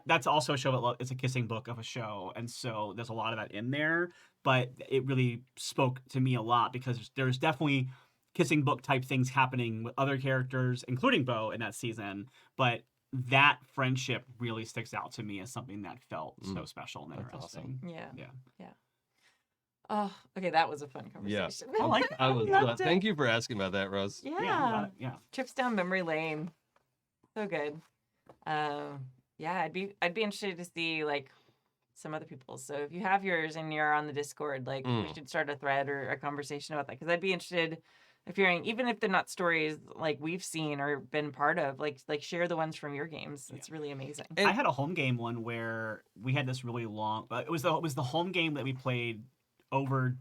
that's also a show that it's a kissing book of a show, and so there's a lot of that in there. But it really spoke to me a lot because there's definitely kissing book type things happening with other characters, including Bo in that season. But that friendship really sticks out to me as something that felt so special and interesting. Yeah. Yeah. Yeah. Oh, okay. That was a fun conversation. I like that. I was. Loved it. Thank you for asking about that, Rose. Yeah. Yeah. Trips down memory lane. So good. Yeah, I'd be interested to see like some other people's. So if you have yours and you're on the Discord, like we should start a thread or a conversation about that, because I'd be interested if hearing, even if they're not stories like we've seen or been part of, like share the ones from your games. It's really amazing. I had a home game one where we had this really long. It was the home game that we played over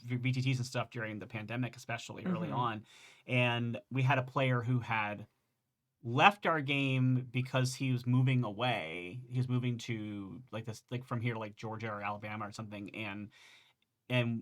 VTTs and stuff during the pandemic, especially early on, and we had a player who had left our game because he was moving away. He was moving to like from here to like Georgia or Alabama or something, and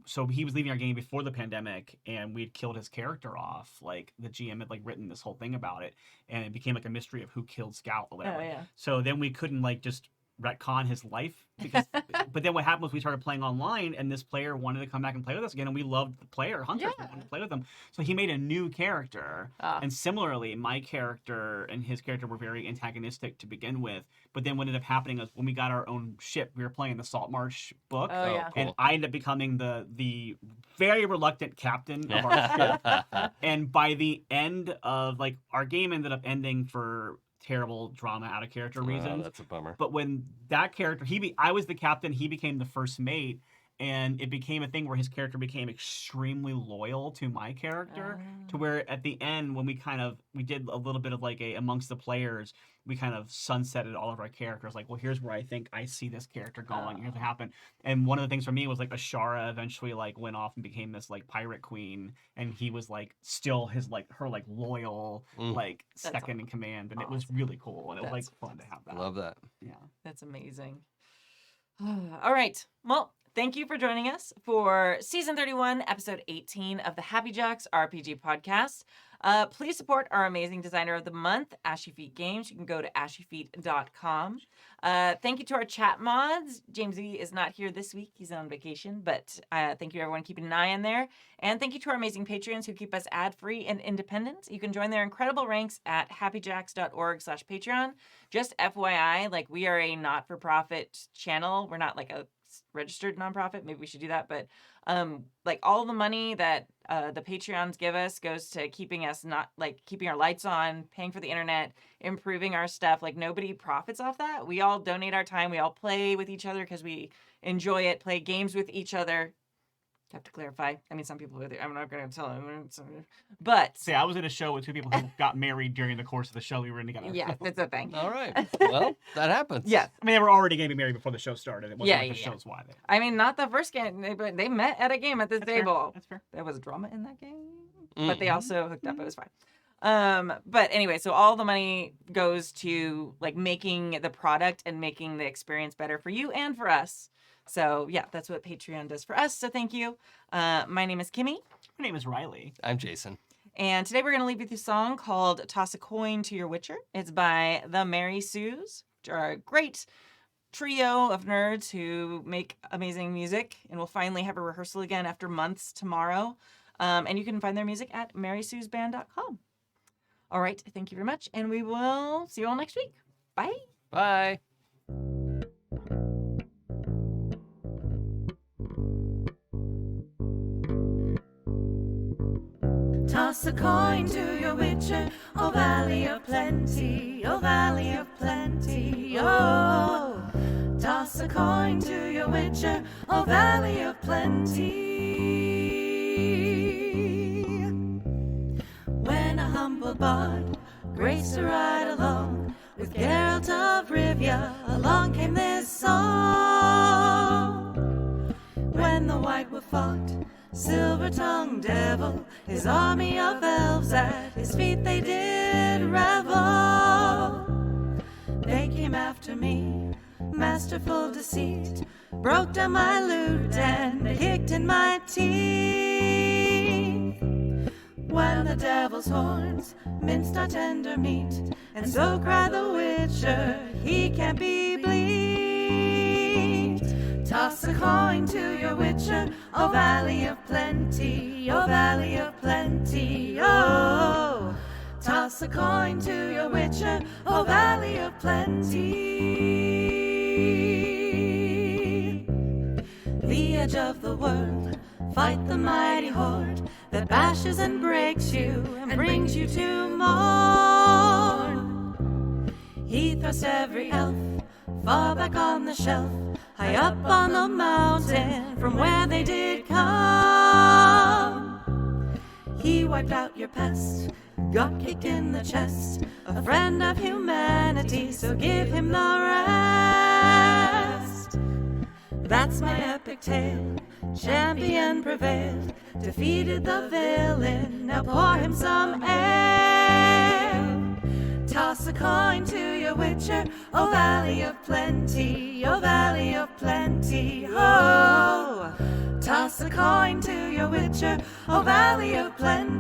so he was leaving our game before the pandemic, and we'd killed his character off. Like the GM had like written this whole thing about it, and it became like a mystery of who killed Scout or whatever. Oh, yeah. So then we couldn't like just retcon his life because but then what happened was we started playing online, and this player wanted to come back and play with us again, and we loved the player Hunter. We wanted to play with him, so he made a new character. And similarly, my character and his character were very antagonistic to begin with, but then what ended up happening is when we got our own ship, we were playing the Saltmarsh book, and I ended up becoming the very reluctant captain of our ship. And by the end of like our game ended up ending for terrible drama out of character reasons. That's a bummer. But when that character, I was the captain, he became the first mate, and it became a thing where his character became extremely loyal to my character, to where at the end when we did a little bit of like amongst the players, we kind of sunsetted all of our characters, like, well, here's where I think I see this character going, here's what happened. And one of the things for me was like Ashara eventually like went off and became this like pirate queen, and he was like still her like loyal like second in command, and it was really cool, and it was like fun to have that. Love that. Yeah. That's amazing. All right. Well, thank you for joining us for Season 31, Episode 18 of the Happy Jocks RPG Podcast. Please support our amazing designer of the month, Ashy Feet Games. You can go to ashyfeet.com. Thank you to our chat mods. Jamesy is not here this week. He's on vacation, but thank you to everyone keeping an eye on there. And thank you to our amazing Patreons who keep us ad-free and independent. You can join their incredible ranks at happyjacks.org/Patreon. Just FYI, like we are a not-for-profit channel. We're not like a registered nonprofit. Maybe we should do that, but like all the money that the Patreons give us goes to keeping us keeping our lights on, paying for the internet, improving our stuff. Like nobody profits off that. We all donate our time. We all play with each other because we enjoy it, play games with each other. Have to clarify. I mean, some people with it. I'm not going to tell them. But see, I was in a show with two people who got married during the course of the show we were in together. Yeah, that's a thing. All right. Well, that happens. Yes. I mean, they were already going to be married before the show started. It wasn't like the show's why. I mean, not the first game, but they met at a game at this table. Fair. That's fair. There was drama in that game, but they also hooked up. It was fine. But anyway, so all the money goes to like making the product and making the experience better for you and for us. So yeah, that's what Patreon does for us. So thank you. My name is Kimmy. My name is Riley. I'm Jason. And today we're going to leave you with a song called Toss a Coin to Your Witcher. It's by the Mary Sues, which are a great trio of nerds who make amazing music. And we'll finally have a rehearsal again after months tomorrow. And you can find their music at marysuesband.com. All right. Thank you very much. And we will see you all next week. Bye. Bye. Toss a coin to your witcher, oh valley of plenty, oh valley of plenty, oh. Toss a coin to your witcher, oh valley of plenty. When a humble bard graced to ride along with Geralt of Rivia, along came this song. When the White Wolf fought Silver-tongued devil, his army of elves at his feet they did revel. They came after me, masterful deceit, broke down my lute and kicked in my teeth. When the devil's horns minced our tender meat, and so cried the witcher, he can't be bleed. Toss a coin to your witcher, O Valley of Plenty, O Valley of Plenty, oh. Toss a coin to your witcher, O Valley of Plenty. The edge of the world, fight the mighty horde that bashes and breaks you and brings you to mourn. He thrusts every elf far back on the shelf, high up on the mountain from where they did come. He wiped out your pest, got kicked in the chest, a friend of humanity, so give him the rest. That's my epic tale, champion prevailed, defeated the villain, now pour him some ale. Toss a coin to your witcher, O Valley of Plenty, O Valley of Plenty, oh. Toss a coin to your witcher, O Valley of Plenty.